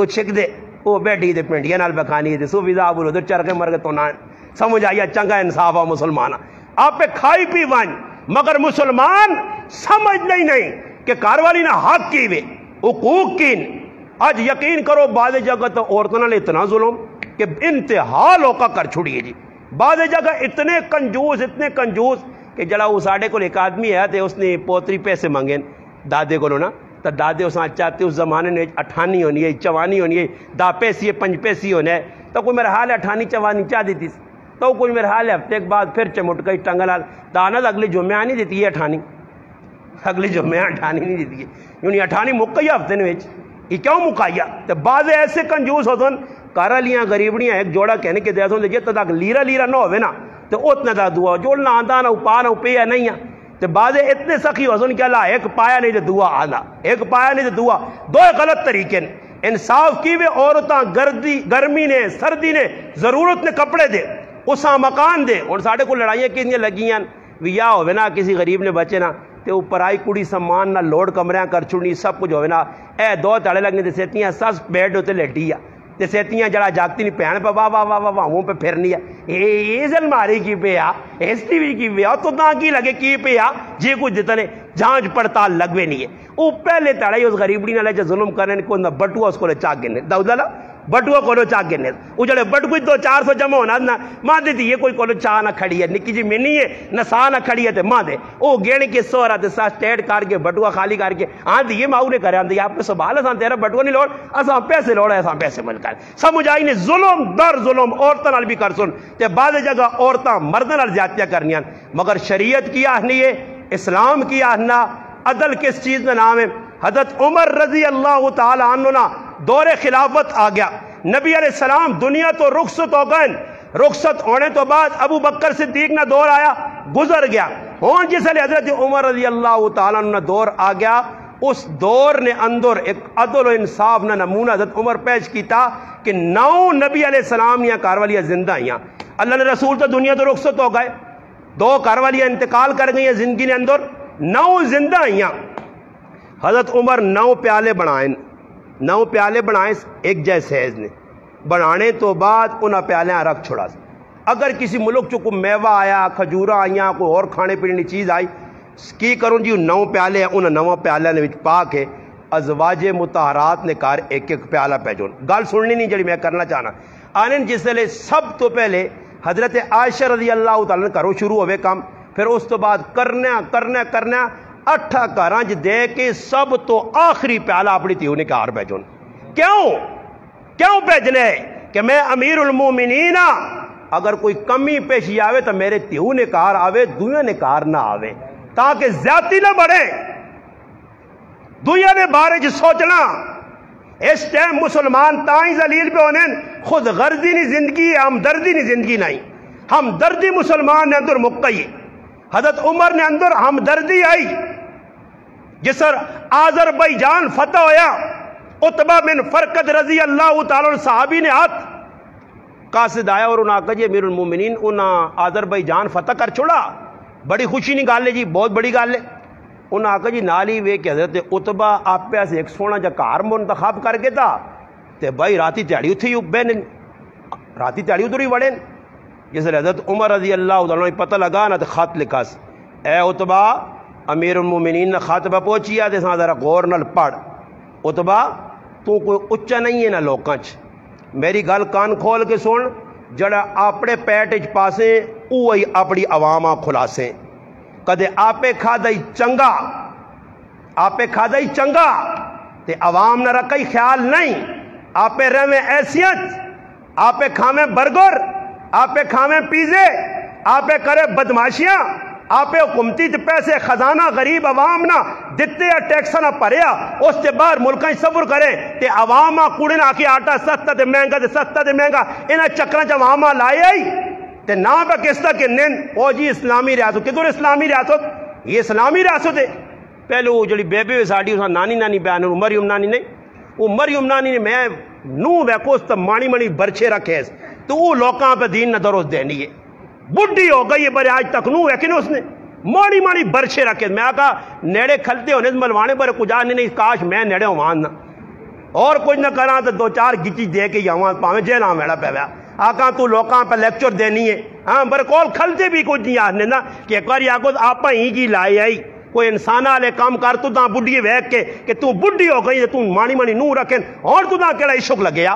چھک دے وہ بیٹھی دے پنڈیا نال بکھانی تھی سو ویزا بولو ادھر چر کے مر کے تو نہ سمجھ آئیے چنگا انصاف آ مسلمان آپ پہ کھائی پی وان مگر مسلمان سمجھ نہیں کہ کاروالی نہ حق کی وے حقوق کین آج یقین کرو بعض جگہ تو عورتوں نے اتنا ظلم کہ انتہا لوکا کر چھوڑیے جی بعض جگہ اتنے کنجوس کہ جڑا وہ ساڑھے کو ایک آدمی ہے تو اس نے پوتری پیسے مانگیں دادے کو نا تو دادے اس چاہتے اس زمانے نے 58 ہونی ہے 54 ہونی ہے 10 پیسی ہے 5 پیسی ہونے ہے تو کوئی میرا حال ہے 58 54 چاہ دیتی تو کوئی میرا حال ہے ہفتے کے بعد پھر چمٹ گئی ٹنگلال دانا اگلی جمعہ نہیں دیتی ہے 58 اگلی جمعہ 58 نہیں دیتی ہے یعنی 58 مکیا ہفتے نے یہ کیوں مکایا تو بعض ایسے کنجوس ہوتے ہیں کارا لیاں غریبڑیاں ایک جوڑا کہنے کے دیسوں دے جت تک لیرا نہ ہوئے نا تو اتنا دا دعا جوڑنا آندہ نہ پا نہ پیا نہیں ہے تو بعض اتنے سخی ہوتے کہ اللہ ایک پایا نہیں تو دعا آنا ایک پایا نہیں تو دعا دو غلط طریقے انصاف کی وے عورتاں گرمی نے سردی نے ضرورت نے کپڑے دے اساں مکان دے اور ساڑھے کو لڑائیاں کتنی لگیاں ویا ہوئے نا کسی غریب نے بچے نا تو اوپر آئی کڑی سامان نہ لوڈ کمریاں کر چھوڑنی سب کچھ ہوئے نا اے 2 تڑے لگنے تے سیتیاں سس بیڈ ہوتے لیٹی ہے تے سیتیاں جڑا جاگتی نہیں پہن پہ واہ واہ واہ واہ واہ پہ پھرنی ہے یہ الماری کی پہ آ ایس ٹی وی کی پہ آ تو نہ کی لگے کی پہ آ جی کچھ دیتا نے جانچ پڑتال لگوے نہیں ہے وہ پہلے تڑے اس غریبڑی نہ لے جو ظلم کرنے کو نہ بٹوا اس کو لے چاک گنے داؤدالا بٹوا کولو چاہ گنے وہ جڑے بٹوئی 200-400 جمع ہونا نا ماں دے دی یہ کوئی کولو چاہ نہ کھڑی ہے نکی جی منی ہے نہ سا نہ کھڑی ہے تے ماں دے او گینے کے سورا تے سا سٹیٹ کر کے بٹوا خالی کر کے آن دی یہ ماں نے کرے آن دی آپ پہ سبحال اساں تیرا بٹوا نہیں لوڑ اساں پیسے لوڑا اساں پیسے مل کر سمجھ آئی نے ظلم در ظلم عورتاں نال بھی کر سن تے بعض جگہ عورتاں مرداں نال زیادتیاں کرنیاں مگر شریعت کی آہنی ہے اسلام کی آہنا عدل کس چیز میں نام ہے حضرت عمر رضی اللہ تعالی عنہ نا دور خلافت آ گیا نبی علیہ السلام دنیا تو رخصت ہو گئے رخصت ہونے تو بعد ابو بکر صدیق نہ دور آیا گزر گیا ہون جس لئے حضرت عمر رضی اللہ تعالیٰ عنہ دور آ گیا اس دور نے اندر ایک عدل و انصاف نہ نمونہ حضرت عمر پیش کیتا کہ 9 نبی علیہ السلام یا کاروالیاں زندہ ہیں اللہ نے رسول تو دنیا تو رخصت ہو گئے 2 کاروالیاں انتقال کر گئی ہیں زندگی نے اندر 9 زندہ ہیں حضرت عمر 9 پیالے بنائیں 9 پیالے بنائیں ایک جیسے نے بنانے تو بعد انہاں پیالیاں رکھ چھوڑا اگر کسی ملک چو کوئی میوہ آیا کھجورا آئیاں کوئی اور کھانے پینے چیز آئی کی کروں جی 9 پیالے ہیں انہاں 9 پیالے نے پاک ہے ازواج مطہرات نے کار ایک پیالہ پیجون گال سننی نہیں جڑی میں کرنا چاہنا آنین جس لئے سب تو پہلے حضرت عائشہ رضی اللہ تعالیٰ نے کرو شروع ہوئے کام پھر اس تو بعد کرنا 8 کارانج دے کے سب تو آخری پیالہ اپنی تیوں نے کار پیجون کیوں پیجنے کہ میں امیر المومنین اگر کوئی کمی پیشی آوے تو میرے تیوں نے کار آوے دویاں نے کار نہ آوے تاکہ زیادتی نہ بڑھے دویاں نے بارے جو سوچنا اس ٹائم مسلمان تائیں ذلیل پہ ہونے خود غرضی نہیں زندگی ہمدردی نہیں زندگی نہیں ہمدردی مسلمان نے اندر مقئی حضرت عمر نے اندر ہمدردی آئی جسر آذربائیجان فتح ہویا عتبہ بن فرقد رضی اللہ تعالیٰ صحابی نے ہاتھ قاصد آیا اور انہاں کہا جی امیر المومنین انہاں آذربائیجان فتح کر چھوڑا بڑی خوشی نہیں گال لے جی بہت بڑی گال لے انہاں کہا جی نالی وے کہ حضرت عتبہ آپ پہ ایسے ایک سونا جا کار منتخب کر کے تھا تے بھائی راتی تیاڑی اتھی بینن راتی تیاڑی اتری وڑین جس لئے حضرت عمر رضی اللہ تعالیٰ نے پتہ لگا نا تو خط لکھا اے عتبہ امیر المومنین نے خط پہ پہنچیا تے ساں ذرا غور نال پڑھ عتبہ تو کوئی اچھا نہیں ہے نا لوکانچ میری گل کان کھول کے سن جڑا اپنے پیٹج پاسے اوہی اپنی عواماں کھلاسیں کدے آپے کھادائی چنگا تے عوام نہ رکھائی خیال نہیں آپے رہویں ایسیت آپے کھامیں برگر آپے کھامیں پیزے آپے کرے بدماشیاں آپے حکومتی تے پیسے خزانہ غریب عوام نہ دیتے یا ٹیکسا نہ پریا اس تے باہر ملکیں صبر کرے تے عوام کوڑے نہ آکی آٹا سستا تے مہنگا انہاں چکران چا عوام لائے آئی تے نا پہ کستا کہ نین او جی اسلامی ریاست کدھر اسلامی ریاست یہ اسلامی ریاست ہے پہلے وہ جڑی بیبی ہوئی ساڑی اسا نانی بیان مریم نانی نہیں وہ مریم نانی نے میں نو بیکوست مانی برچے رکھے تو وہ لوکاں پہ دین نہ درست دینی ہے بڑھی ہو گئی ہے برے آج تک نو ہے کہ نہیں اس نے مانی برچے رکھے میں کہا نیڑے کھلتے ہونے ملوانے برے کجا نہیں کاش میں نیڑے ہوان نہ اور کچھ نہ کرا تو 2-4 گچی دے کے یہاں پاویں جیلہ میڑا پہ ویا آقا تو لوکاں پہ لیکچر دینی ہے ہاں بر کول کھلتے بھی کچھ نہیں آنے نا کہ ایک باری آگو آپا ہی کی لائی آئی کوئی انسانہ لے کام کر تو تاں بڑھی ویک کے کہ تو بڑھی ہو گئی تو مانی نو رکھیں اور تو تاں کیڑا عشق لگیا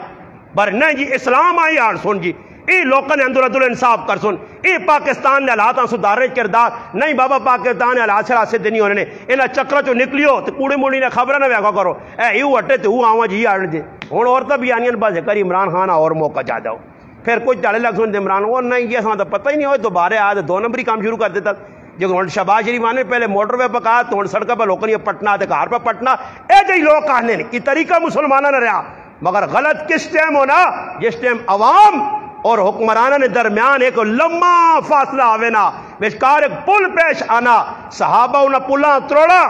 بر نہیں جی اسلام آئی آڑ سن جی اے لوکاں نے اندر عدل انصاف کر سن اے پاکستان نے حالات سدھارے کردار نہیں بابا پاکستان نے حالات سے دینی ہونے انہاں چکرا چو نکلیو تو کوڑے موڑی نے خبرہ نہ ویکا کرو اے ایو ہٹے تو وہ آواں جی آڑ جے ہن عورتاں بھی آنیاں بس کر عمران خان اور موقع جا جاؤ پھر کچھ ڈالے لگ سن عمران اور نہیں یہ تو پتہ ہی نہیں ہوئے دوبارہ آج 2 نمبری کام شروع کر دیتا جو شہباز شریف آنے پہلے موٹر وے پہ کہا تو سڑک پہ لوکاں یہ پٹنا تے گھر پہ پٹنا اے جی لوگ کہنے یہ طریقہ مسلمانہ نہ رہا مگر غلط کس ٹائم ہونا جس ٹائم عوام اور حکمرانہ نے درمیان ایک لمبا فاصلہ آوے نا بشکار ایک پل پیش آنا صحابہ انہا پلان تروڑا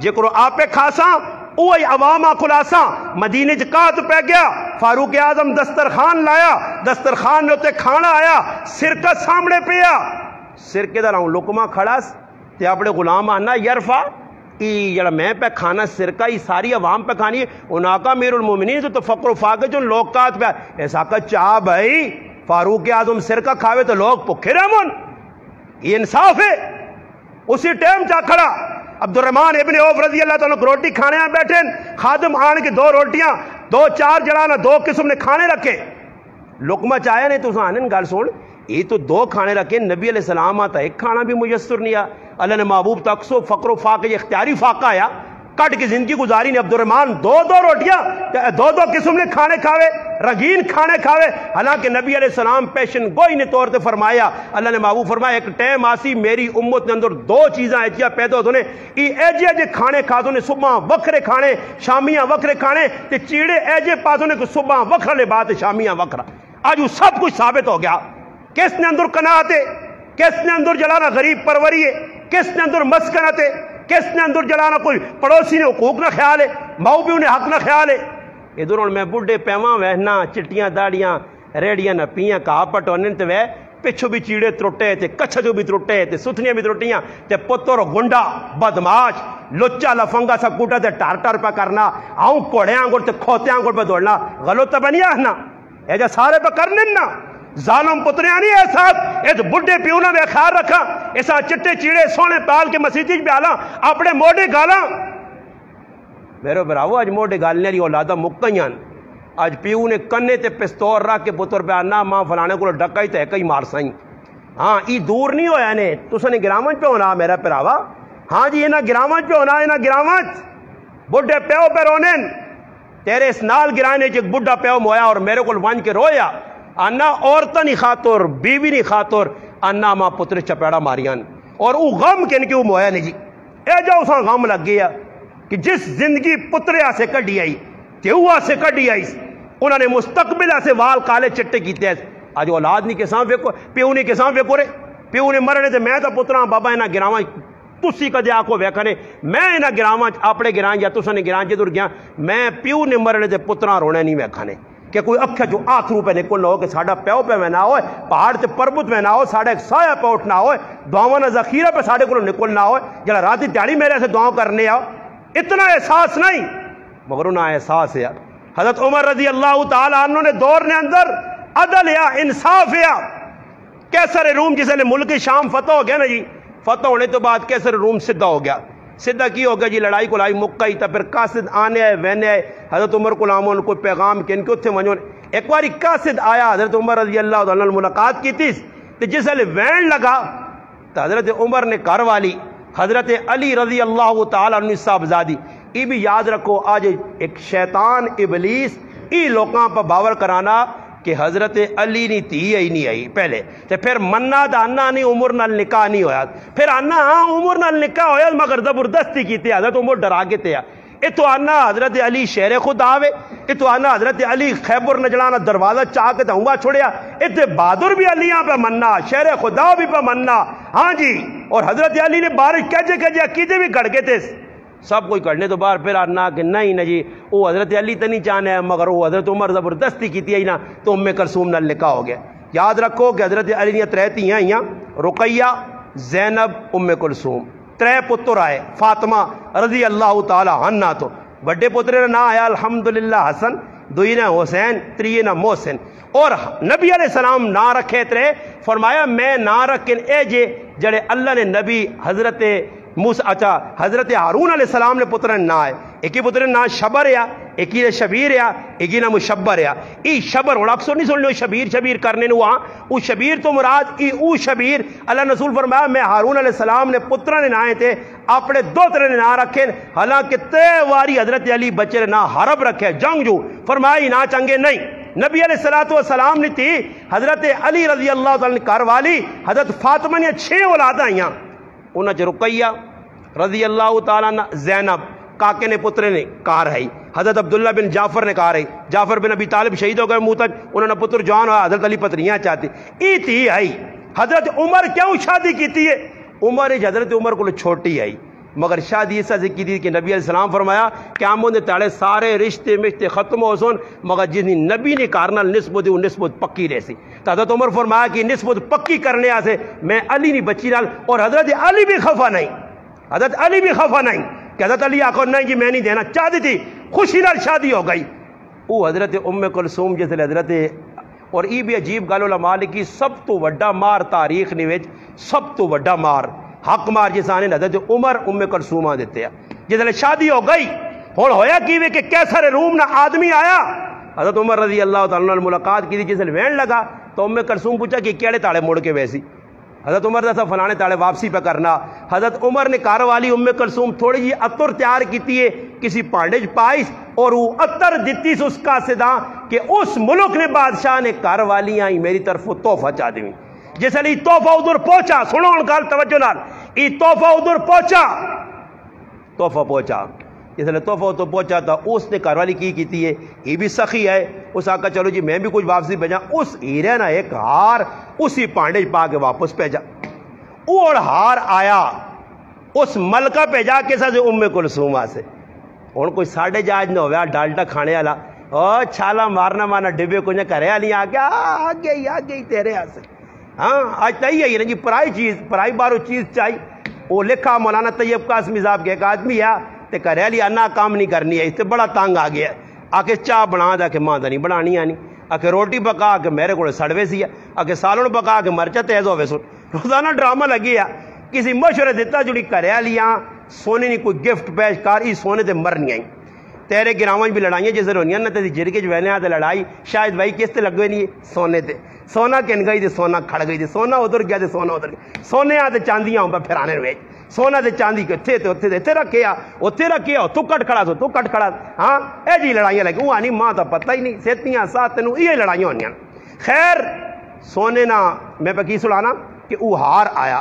جکرو آپے کھاساں اوہی عوامہ کھلاساں مدینہ جکات پہ گیا فاروق اعظم دسترخان لایا دسترخان میں ہوتے کھانا آیا سرکہ سامنے پیا سرکے دا رہوں لکمہ کھڑاس تے اپنے غلام آنا یرفا جڑا میں پہ کھانا سرکہ یہ ساری عوام پہ کھانی ہے انہاں کا امیر المومنین تو فقر و فاقہ جو لوکات پہ ایسا کا چاہ بھائی فاروق اعظم سرکہ کھاوے تو لوگ پکھے رہمون یہ انصاف ہے اسی ٹائم چاہ کھڑا عبد الرحمن ابن عوف رضی اللہ تعالیٰ روٹی کھانے آن بیٹھیں خادم آن کے 2 روٹیاں دو چار جڑانا دو قسم نے کھانے رکھے لقمہ چاہیا نہیں تو سانن گل سن یہ تو دو کھانے رکھے نبی علیہ السلام آتا ایک کھانا بھی میسر نہیں آیا اللہ نے محبوب تقسو فقر و فاقہ اختیاری فاقہ آیا کٹ کی زندگی گزاری نے عبد الرحمن دو روٹیاں دو قسم نے کھانے کھاوے رنگین کھانے کھاوے حالانکہ نبی علیہ السلام پیشن گوئی نے طور تے فرمایا اللہ نے محبوب فرمایا ایک ٹائم آسی میری امت نے اندر دو چیزاں ایجیا پیدا ہوتے ہیں یہ ایجے کھانے کھاتوں نے صبح وکھرے کھانے شامیاں وکھرے کھانے تے چیڑے ایجے پاتوں نے صبح وکھرا لے بات شامیاں وکھرا آج وہ سب کچھ ثابت ہو گیا کس نے اندر قناعت ہے کس نے اندر جلانا غریب پروری ہے کس نے اندر مسکنت ہے کس نے اندر جلانا کوئی پڑوسی نے حقوق نہ خیال ہے ماؤ بھی انہیں حق نہ خیال ہے ادھر میں بڈھے پیواں وہنا چٹیاں داڑیاں ریڑیاں نہ پیاں کہا پٹونے تے وے پچھو بھی چیڑے ترٹے تے کچھو بھی ترٹے تے ستھنیاں بھی ترٹیاں تے پتر گنڈا بدماش لچا لفنگا سب کوٹا تے ٹار پہ کرنا آؤں کوڑیاں گوڑ تے کھوتیاں گوڑ پہ دوڑنا غلط تو بنیا ہے نا ایجا سارے پہ کرنے نا ظالم پتریاں نہیں احساس ایت بڈھے پیونا میں خیال رکھا ایسا چٹے چیڑے سونے پال کے مسیجی پہ آلا اپنے موڑے گالا میرے براو آج موڑے گالنے لی اولادہ مکیاں آج پیو نے کنے تے پستور رکھ کے پتر پہ آنا ماں فلانے کو ڈکائی تے کئی مار سائیں ہاں ای دور نہیں ہویا نے تو سنے گرامنج پہ ہونا میرا پراوا ہاں جی اینا گرامنج پہ ہونا اینا گرامنج بڈھے پیو پہ رونن تیرے اس نال گرانے جک بڈھا پیو مویا اور میرے کو وانج کے رویا انا عورتہ نہیں خاطر بیوی نہیں خاطر انا ماں پتر چپیڑا ماریان اور او غم کن کی او مویا نہیں جی اے جاؤ سا غم لگ گیا کہ جس زندگی پتریا سے کڑی آئی تیوہ سے کڑی آئی انہوں نے مستقبل سے وال کالے چٹے کیتے ہیں آج اولاد نہیں کسان فیکو پیو نہیں کسان فیکو رے پیو نے مرنے تھے میں تو پتران بابا اینا گراواں تسی کدے آکو ویکھنے میں اینا گراواں اپنے گران یا تسا نے گران جدر گیا میں پیو نے مرنے تھے پتران رونے نہیں ویکھنے کہ کوئی اکھا جو آتھرو پہ نکل نہ ہو کہ ساڑھا پیو پہ میں نہ ہوئے پہاڑ تے پربت میں نہ ہو ساڑھا ایک سایہ پہ اٹھنا ہوئے دعوانا ذخیرہ پہ ساڑھے کو نکل نہ ہوئے جڑا راتی تیاری میرے سے دعاوں کرنے آؤ اتنا احساس نہیں مگر انہا احساس ہے حضرت عمر رضی اللہ تعالیٰ عنہ نے دور نے اندر عدل یا انصاف یا کیسر روم جسے نے ملک شام فتح ہو گیا نا جی فتح ہونے تو بعد کیسر روم سدھا ہو گیا سدھا کی ہو گیا جی لڑائی کو لائی مکئی تا پھر قاصد آنے آئے وینے آئے حضرت عمر کو لامون کوئی پیغام کن کے اتھے منجون ایک باری قاصد آیا حضرت عمر رضی اللہ عنہ ملاقات کی تھی تو جس علی وین لگا تو حضرت عمر نے کار والی حضرت علی رضی اللہ تعالیٰ عنہ صاحبزادی ای بھی یاد رکھو آج ایک شیطان ابلیس ای لوکاں پر باور کرانا کہ حضرت علی نہیں تھی ہی نہیں آئی پہلے تے پھر مننا دا انا نہیں عمر نال نکاح نہیں ہویا پھر انا ہاں عمر نال نکاح ہویا مگر زبردستی کی تے حضرت عمر ڈرا کے تے اے تو انا حضرت علی شیر خدا آوے اے تو انا حضرت علی خیبر نجلانا دروازہ چاہ کے ہوا چھوڑیا اے تے بہادر بھی علیاں پہ مننا شیر خدا بھی پہ مننا ہاں جی اور حضرت علی نے بارش کہجے عقیدے بھی گڑ کے تھے سب کوئی کرنے تو باہر پھر آنا کہ نہیں نا جی وہ حضرت علی تو نہیں چاہنے ہے مگر وہ حضرت عمر زبردستی کی تھی نا تو ام کلثوم نال نکاح ہو گیا یاد رکھو کہ حضرت علی نے ترہتی ہیں رقیہ زینب ام کلثوم ترے پتر آئے فاطمہ رضی اللہ تعالی عنہ تو بڑے پترے نا آیا الحمدللہ حسن دوئی نا حسین تریے نا محسن اور نبی علیہ السلام نہ رکھے ترے فرمایا میں نہ رکھن اے جے جڑے اللہ نے نبی حضرت حضرت ہارون علیہ السلام نے پترن نہ آئے ایک ہی پترن نہ شبر یا ایک ہی شبیر یا ایک ہی نہ مشبر یا ای شبر اور اکثر نہیں سن لو شبیر کرنے نو او شبیر تو مراد ای او شبیر اللہ رسول فرمایا میں ہارون علیہ السلام نے پترن نہ آئے تھے اپنے دو ترے نہ رکھیں حالانکہ تے واری حضرت علی بچے نہ حرب رکھے جنگ جو فرمائی نہ چنگے نہیں نبی علیہ السلام نے تھی حضرت علی رضی اللہ تعالیٰ کار والی حضرت فاطمہ نے 6 اولاداں آئیاں انہاں چ رقیہ رضی اللہ تعالیٰ عنہ زینب کاکے نے پترے نے کار ہے حضرت عبداللہ بن جعفر نے کار ہے جعفر بن ابی طالب شہید ہو گئے موتج انہوں نے پتر جوان ہوا حضرت علی پتریاں چاہتے ای تھی آئی حضرت عمر کیوں شادی کی تھی ہے عمر حضرت عمر کو چھوٹی آئی مگر شادی ایسا سے کی تھی کہ نبی علیہ السلام فرمایا قیامت دے تاڑے سارے رشتے ختم ہو سن مگر جس نبی نے کارنال نسبت دی وہ نسبت پکی رہی سی تو حضرت عمر فرمایا کہ نسبت پکی کرنے آسے میں علی نہیں بچی نال اور حضرت علی بھی خفا نہیں حضرت علی بھی خفا نہیں کہ حضرت علی آخو نہیں جی میں نہیں دینا چاہتی تھی خوشی نال شادی ہو گئی وہ حضرت ام کلثوم جیسے حضرت اور ای بھی عجیب گل علماء کی سب تو وڈا مار تاریخ نیوچ سب تو وڈا مار حق مار جس آنے حضرت عمر ام کلثوم دیتے ہیں جس شادی ہو گئی ہوں ہویا کیویں کہ کیسر روم نہ آدمی آیا، حضرت عمر رضی اللہ تعالیٰ نے ملاقات کی، جس نے وین لگا تو ام کلثوم پوچھا کہ کیڑے تاڑے مڑ کے ویسی، حضرت عمر نے فلانے تاڑے واپسی پہ کرنا۔ حضرت عمر نے کار والی ام کلثوم تھوڑی جی عطر تیار کیتی ہے کسی پانڈے پائیس اور وہ عطر دیتی اس کا صدا کہ اس ملک نے بادشاہ نے کار والی آئی میری طرف تحفہ چاہ دی، جس لیے تحفہ ادھر پہنچا، سنو گل توجہ نال، یہ تحفہ ادھر پہنچا، تحفہ پہنچا، اس لیے تحفہ تو پہنچا تھا، اس نے کاروالی کی ہے، یہ بھی سخی ہے، اس آقا چلو جی میں بھی کچھ واپسی بھیجا، اس ہیرے نا ایک ہار اسی پانڈے پا کے واپس بھیجا، اور ہار آیا اس ملکہ پہجا کے ساتھ ام کلثوم سے، ہوں کوئی ساڑھے جاج نہ ہوا ڈالٹا کھانے والا اور چھالا مارنا مارنا ڈبے کو کرے والی آ گئی تیرے ہاتھ سے، ہاں آج تھی ہے نا جی پرائی چیز پرائی بارو چیز چاہیے، وہ لکھا مولانا طیب قاسمی صاحب کے ایک آدمی ہے تے کرے والی انا کام نہیں کرنی ہے، اس سے بڑا تنگ آ گیا، آ کے چاہ بنا دا کہ ماں دا نہیں بنانی آنی، آ کے روٹی پکا کے میرے کو سڑوے سی ہے، آ کے سالن پکا کے مرچا تیز ہوئے سن، روزانہ ڈرامہ لگی ہے، کسی مشورے دیتا جڑی کرے والیاں سونے نہیں کوئی گفٹ پیش کر ای سونے تے مرنی آئی، تیرے گراواں بھی لڑائیاں جس ہونیاں نہ تے جرگے ویلیاں تے لڑائی شاید بھائی کس تے لگے نہیں سونے تے، سونا کن گئی تے سونا کھڑ گئی تے سونا ادھر گیا تے سونا ادھر گیا، سونے تے چاندیاں ہوں پہ پھرانے روے، سونا تے چاندی کے اتنے رکھے تو کٹ کھڑا تو کٹ کھڑا، ہاں اے جی لڑائیاں لگی، وہ آنی ماں تو پتہ ہی نہیں، سیتیاں ساتھ تینوں یہ لڑائیاں ہونیاں، خیر سونے نہ میں پہ کی سلانا کہ وہ ہار آیا،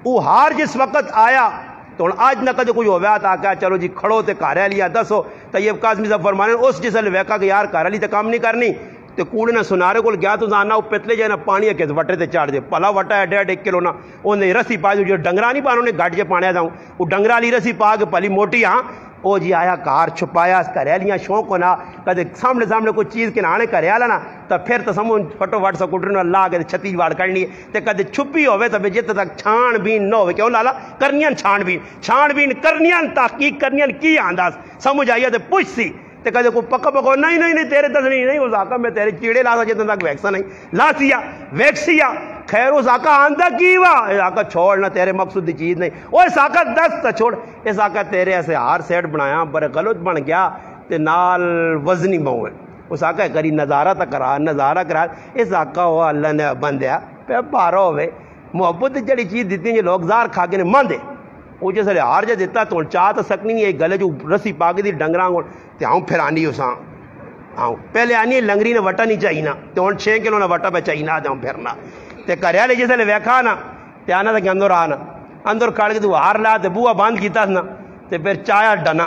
وہ ہار جس وقت آیا تو آج نہ کدے کوئی ہویا تا کہ چلو جی کھڑو تے کارے لیا دسو، طیب قاسمی صاحب فرمانے اس جس نے ویکا کہ یار کارے لی تے کام نہیں کرنی، تے کوڑے نہ سنارے کو گیا تو زانا وہ پتلے جائے نہ پانی کے وٹے تے چاڑ دے، پلا وٹا ہے 1.5 کلو نہ انہیں رسی پا جو ڈنگرا نہیں پانا انہیں گھٹ کے پانے جاؤں، وہ ڈنگرا لی رسی پا کے پلی موٹی ہاں، او جی آیا کار چھپایا کرے لیاں شوق ہونا، کدے سامنے کوئی چیز کے نانے کرے نا تو پھر تو سمجھ فٹو فٹ سکوٹر نہ لا کے چھتی واڑ کرنی ہے، تے کدے چھپی ہوئے تو جت تک چھان بین نہ ہوئے، کیوں لالا کرنیاں چھان بین کرنیاں تحقیق کرنیاں کی آنداز سمجھ آئیے تے پوچھ سی، تے کدے کوئی پکا پکو نہیں تیرے تس نہیں اس آقا میں تیرے چیڑے لا جتنے تک ویکسا نہیں لا سیا ویکسیا، خیر اس آقا آندہ کی وا اس آقا چھوڑنا تیرے مقصود دی چیز نہیں، وہ اس آقا دست تا چھوڑ، اس آقا تیرے ایسے ہار سیٹ بنایا بڑے غلط بن گیا تے نال وزنی بہوئے، اس آقا کری نظارہ تا کرا، اس آقا وہ اللہ نے بندیا پہ پارا ہوئے محبت جڑی چیز دیتی ہیں جو لوگ زار کھا کے نے ماندے، وہ جیسے ہار جا دیتا تو چاہ تو سکنی نہیں ہے گلے جو رسی پاگی دی ڈنگراں گوڑ تے آؤں پھر آنی اساں آؤں پہلے آنی ہے لنگری نے وٹا نہیں چاہینا تے ہون 6 کلو نہ وٹا پہ چاہینا جاؤں پھرنا تے کریالے جیسے لے ویکھا نا تے آنا تھا کہ اندر آنا اندر کھڑ کے تو ہار لا تے بوہ باندھ کیتا نا تے پھر چایا ڈنا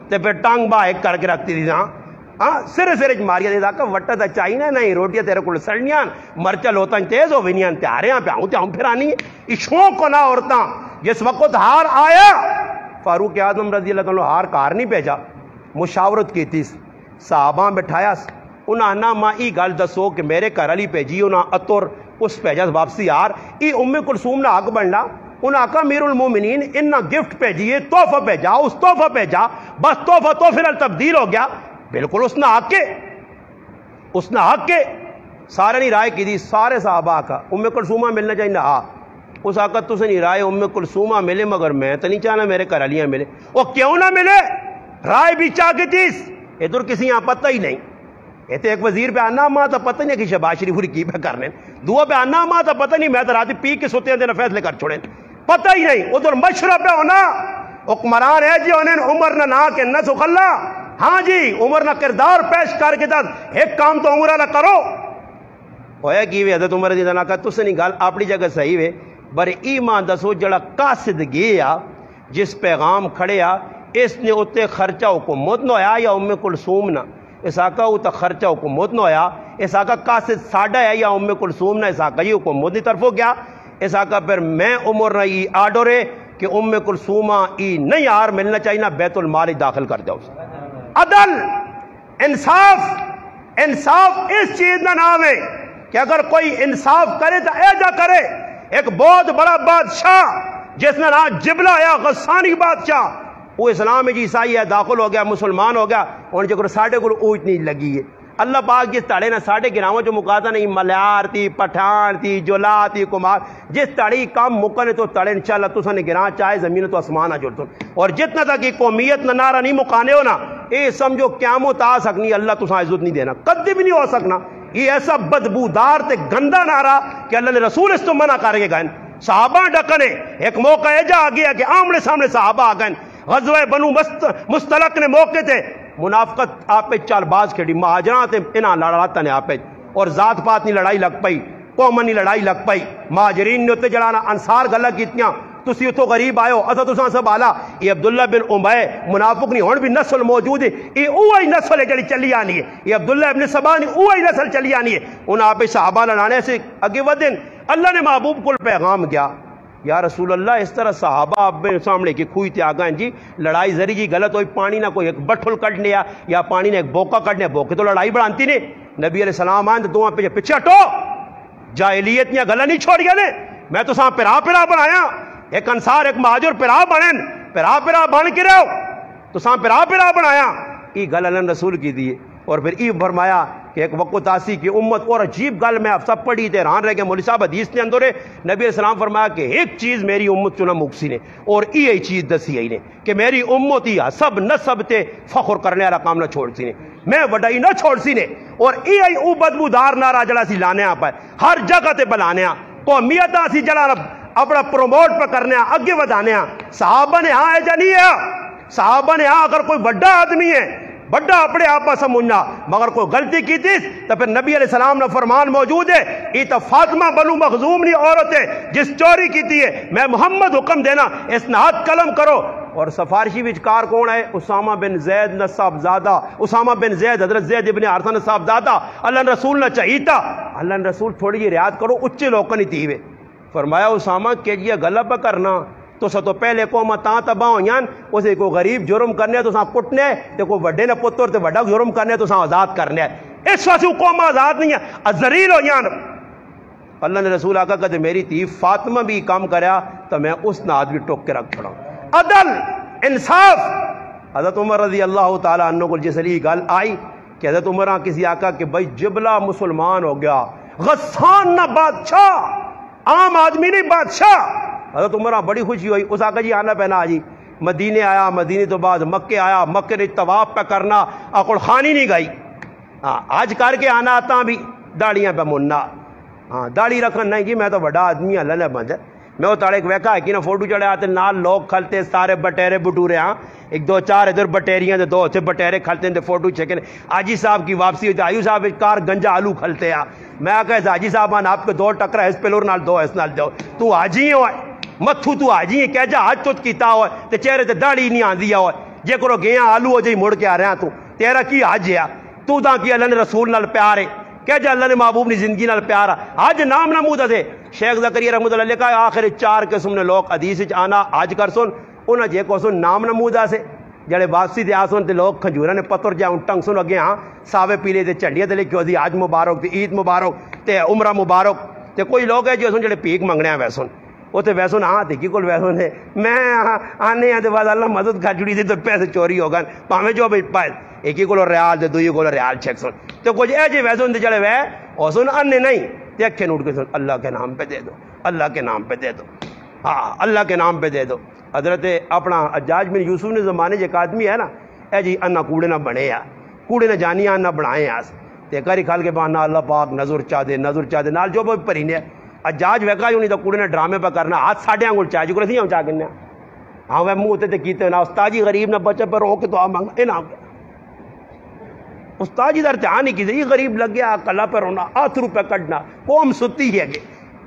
تے پھر ٹانگ با ایک کر کے رکھتی تھی ہاں سرے ماریا دے داکا وٹا تا چاہینا نہیں روٹیاں تیرے کو سڑنیاں مرچا لوتاں تیز ہو وینیاں تیارے ہاں پہ آؤں تے آؤں پھر آنی ہے اشوق کو نہ عورتاں جس وقت ہار آیا فاروق اعظم رضی اللہ عنہ ہار کار نہیں بھیجا مشاورت کی تھی صحابہ بٹھایا انہاں نا ماں ای گل دسو کہ میرے گھر علی بھیجی انہاں اتر اس بھیجا واپسی یار ای ام کلثوم نہ حق بننا انہاں آقا امیر المومنین انہاں گفٹ بھیجیے تحفہ بھیجا اس تحفہ بھیجا بس تحفہ تو پھر تبدیل ہو گیا بالکل اس نے حق کے سارے نہیں رائے کی دی سارے صحابہ کا ام کلثومہ ملنا چاہیے ہاں اس آقا تو سے نہیں رائے ام کلثومہ ملے مگر میں تو نہیں چاہنا میرے گھر علیاں ملے وہ کیوں نہ ملے رائے بھی چاہ کے تیس ادھر کسی یہاں پتہ ہی نہیں یہ تو ایک وزیر پہ آنا ماں تو پتہ نہیں کہ شہباز شریف کی پہ کرنے دعا پہ آنا ماں تو پتہ نہیں میں تو راتی پی کے سوتے ہیں فیصلے کر چھوڑیں پتہ ہی نہیں ادھر مشورہ پہ ہونا حکمران ہے جی انہیں عمر نہ کہ نہ سخلا ہاں جی عمر نہ کردار پیش کر کے دس ایک کام تو عمر نہ کرو ہویا کی وے حضرت عمر رضی اللہ عنہ تو سے نہیں گل اپنی جگہ صحیح وے بر ایمان دسو جڑا قاصد گیا جس پیغام کھڑیا اس نے اتے خرچہ حکومت نہ ہویا یا ام کلثوم نہ اس آقا اتا خرچہ حکومت نہ ہویا اس آقا قاصد ساڈا ہے یا ام کلثوم نہ اس آقا یہ حکومت کی طرف ہو گیا اس آقا پھر میں عمر نہ یہ آرڈر ہے کہ ام کلثومہ ای نہیں یار ملنا چاہیے نہ بیت المال داخل کر جاؤ عدل انصاف اس چیز نہ نام ہے کہ اگر کوئی انصاف کرے تو ایجا کرے ایک بہت بڑا بادشاہ جس نے نام جبلہ آیا غسانی بادشاہ وہ اسلام میں جی عیسائی ہے داخل ہو گیا مسلمان ہو گیا اور جو ساڑھے کو اوٹ نہیں لگی ہے اللہ پاک جس تڑے نے ساڑھے گراؤں جو مکاتا نہیں ملیار تھی پٹھان تھی جولا تھی کمار جس تڑی کام مکنے تو تڑے انشاءاللہ تو سنے گراں چاہے زمین تو اسمان آ جڑتوں اور جتنا تک یہ قومیت نہ نارا نہیں مکانے ہو نا اے سمجھو قیامت آ سکنی اللہ تو ساں عزت نہیں دینا کدی بھی نہیں ہو سکنا یہ ایسا بدبودار تے گندہ نارا کہ اللہ نے رسول اس تو منع کر کے گئے صحابہ ڈکنے ایک موقع ایجا آ گیا کہ آمنے سامنے صحابہ آ گئے غزوہ بنو مستلق نے موقع تھے منافقت آپ پہ چال باز کھڑی مہاجرات انہاں لڑاتا نے آپ پہ اور ذات پات نہیں لڑائی لگ پئی قومنی لڑائی لگ پئی مہاجرین نے اتنے جڑانا انصار گلہ کیتیاں تسی اتو غریب آئے ہو اتھا تساں سب آلا یہ عبداللہ بن امیہ منافق نہیں ہون بھی نسل موجود ہے یہ اوہی نسل ہے جڑی چلی آنی ہے یہ عبداللہ ابن سبا نہیں اوہی نسل چلی آنی ہے انہاں آپ صحابہ لڑانے سے اگے ودن اللہ نے محبوب کو پیغام گیا یا رسول اللہ اس طرح صحابہ آپ سامنے کی کھوئی تے آگئے جی لڑائی ذری جی غلط ہوئی پانی نہ کوئی ایک بٹھل کٹ لیا یا پانی نے ایک بوکا کٹ لیا بوکے تو لڑائی بڑھانتی نے نبی علیہ السلام آئیں تو پہ پیچھے ہٹو جاہلیت یا گلہ نہیں چھوڑ گیا نے میں تو ساں پرا بنایا ایک انصار ایک مہاجر پرا بن کے رہو تو ساں پرا بنایا یہ گل اللہ رسول کی دیئے اور پھر یہ فرمایا کہ ایک وقت آسی کی امت اور عجیب گل میں آپ سب پڑھی تھے ران رہ گئے مولوی صاحب حدیث نے اندر نبی علیہ السلام فرمایا کہ ایک چیز میری امت چنا مکسی نے اور یہ چیز دسی آئی نے کہ میری امت ہی سب نسب تے فخر کرنے والا کام نہ چھوڑ سی نے میں وڈائی نہ چھوڑ سی نے اور یہ او بدبودار نارا جڑا سی لانے آپ ہے ہر جگہ تے بلانے قومیت سی جڑا اپنا پروموٹ پہ کرنے اگے ودانے صحابہ نے ہاں ایجا نہیں ہے صحابہ نے ہاں اگر کوئی بڑا آدمی ہے بڑا اپنے آپ سمجھنا مگر کوئی غلطی کی تھی تو پھر نبی علیہ السلام نے فرمان موجود ہے یہ تو فاطمہ بنو مخزوم نہیں عورت ہے جس چوری کی تھی ہے میں محمد حکم دینا اس نے ہاتھ قلم کرو اور سفارشی وچکار کون ہے اسامہ بن زید نصاب زادہ اسامہ بن زید حضرت زید ابن حارثہ نصاب زادہ اللہ رسول نے چاہیے تھا اللہ رسول تھوڑی جی رعایت کرو اچھے لوگ نہیں تھی ہوئے فرمایا اسامہ کہ یہ غلط کرنا تو سب تو پہلے قوم تاں تباہ ہوئیں اسے کوئی غریب جرم کرنے تو ساں پٹنے تے کوئی وڈے نے پتر تے وڈا جرم کرنے تو ساں آزاد کرنے اس واسے قوم آزاد نہیں ہے ذلیل ہو جان اللہ نے رسول آقا کہتے میری تھی فاطمہ بھی کام کریا تو میں اس ناد بھی ٹوک کے رکھ چھڑا عدل انصاف حضرت عمر رضی اللہ تعالیٰ عنہ کو جس لیے گل آئی کہ حضرت عمر کسی آقا کہ بھائی جبلہ مسلمان ہو گیا غسان نہ بادشاہ عام آدمی نہیں بادشاہ حضرت عمرہ بڑی خوشی ہوئی اس آقا جی آنا پہنا جی مدینے آیا مدینے تو بعد مکے آیا مکے نے طواف پہ کرنا اکڑ خانی نہیں گئی آج کر کے آنا آتا بھی داڑیاں پہ مننا داڑھی رکھن نہیں جی میں تو بڑا آدمی اللہ نے بند ہے میں وہ تاڑے ایک ویکا ہے کہ نا فوٹو چڑھے آتے نال لوگ کھلتے سارے بٹیرے بٹورے ایک دو چار ادھر بٹیریاں دو اتھے بٹیرے کھلتے ہیں فوٹو چیکن آجی صاحب کی واپسی ہوتی ہے آئیو صاحب کار گنجا آلو کھلتے ہیں میں کہا آجی صاحب آپ کے دو ٹکرا اس پلور نال دو اس نال دو تو آجی ہو متھو تو آجی ہے کہہ جا آج تو کیتا ہوئے تے چہرے تے داڑھی نہیں آن دیا ہوئے جے کرو گیا آلو ہو جائی مڑ کے آ رہے ہیں تو تیرا کی آج ہے تو دا کی اللہ نے رسول نال پیار ہے کہہ جا اللہ نے محبوب نے زندگی نال پیار آج نام نمودہ تھے شیخ زکریا رحمۃ اللہ علیہ کا آخر 4 قسم نے لوگ حدیث آنا آج کر سن انہاں جے کو سن نام نمودہ سے جڑے واپسی تے آسن تے لوگ کھجورا نے پتر جا ٹنگ سن اگے ساوے پیلے تے چنڈیاں تے لکھو دی آج مبارک تے عید مبارک تے عمرہ مبارک تے کوئی لوگ ہے جو سن جڑے پیک منگنے ہیں ویسن وہ تو ویسن دیکھی کول ویسن ہے میں آنے ہیں بعد اللہ مدد کھا جڑی تھی تو پیسے چوری ہو گئے پاویں جو بھی پائے ایک ہی کو ریال دے دوئی کو ریال چیک سن تو کچھ اے جی ویسن تے جڑے وے او سن انے نہیں تے اکھے نوٹ کے سن اللہ کے نام پہ دے دو اللہ کے نام پہ دے دو اللہ کے نام پہ دے دو حضرت اپنا حجاج بن یوسف نے زمانے ایک آدمی ہے نا اے جی انا کوڑے نہ بنے کوڑے نہ جانیاں نہ بنائے تے کری کھال کے بانا اللہ پاک نظر چاہ دے نال جو بھی پرینے حجاج ویکا جو نہیں تو کوڑے نے ڈرامے پہ کرنا ہاتھ ساڑھے آنگل چاہ جو کرے تھی ہم چاہ کرنے وہ منہ تے کیتے نا استاجی غریب نہ بچے پر رو کے تو مانگنا اے نام استاجی در چاہ نہیں کیتے یہ غریب لگ گیا کلا پر رونا 8 روپے کٹنا قوم ستی ہے کہ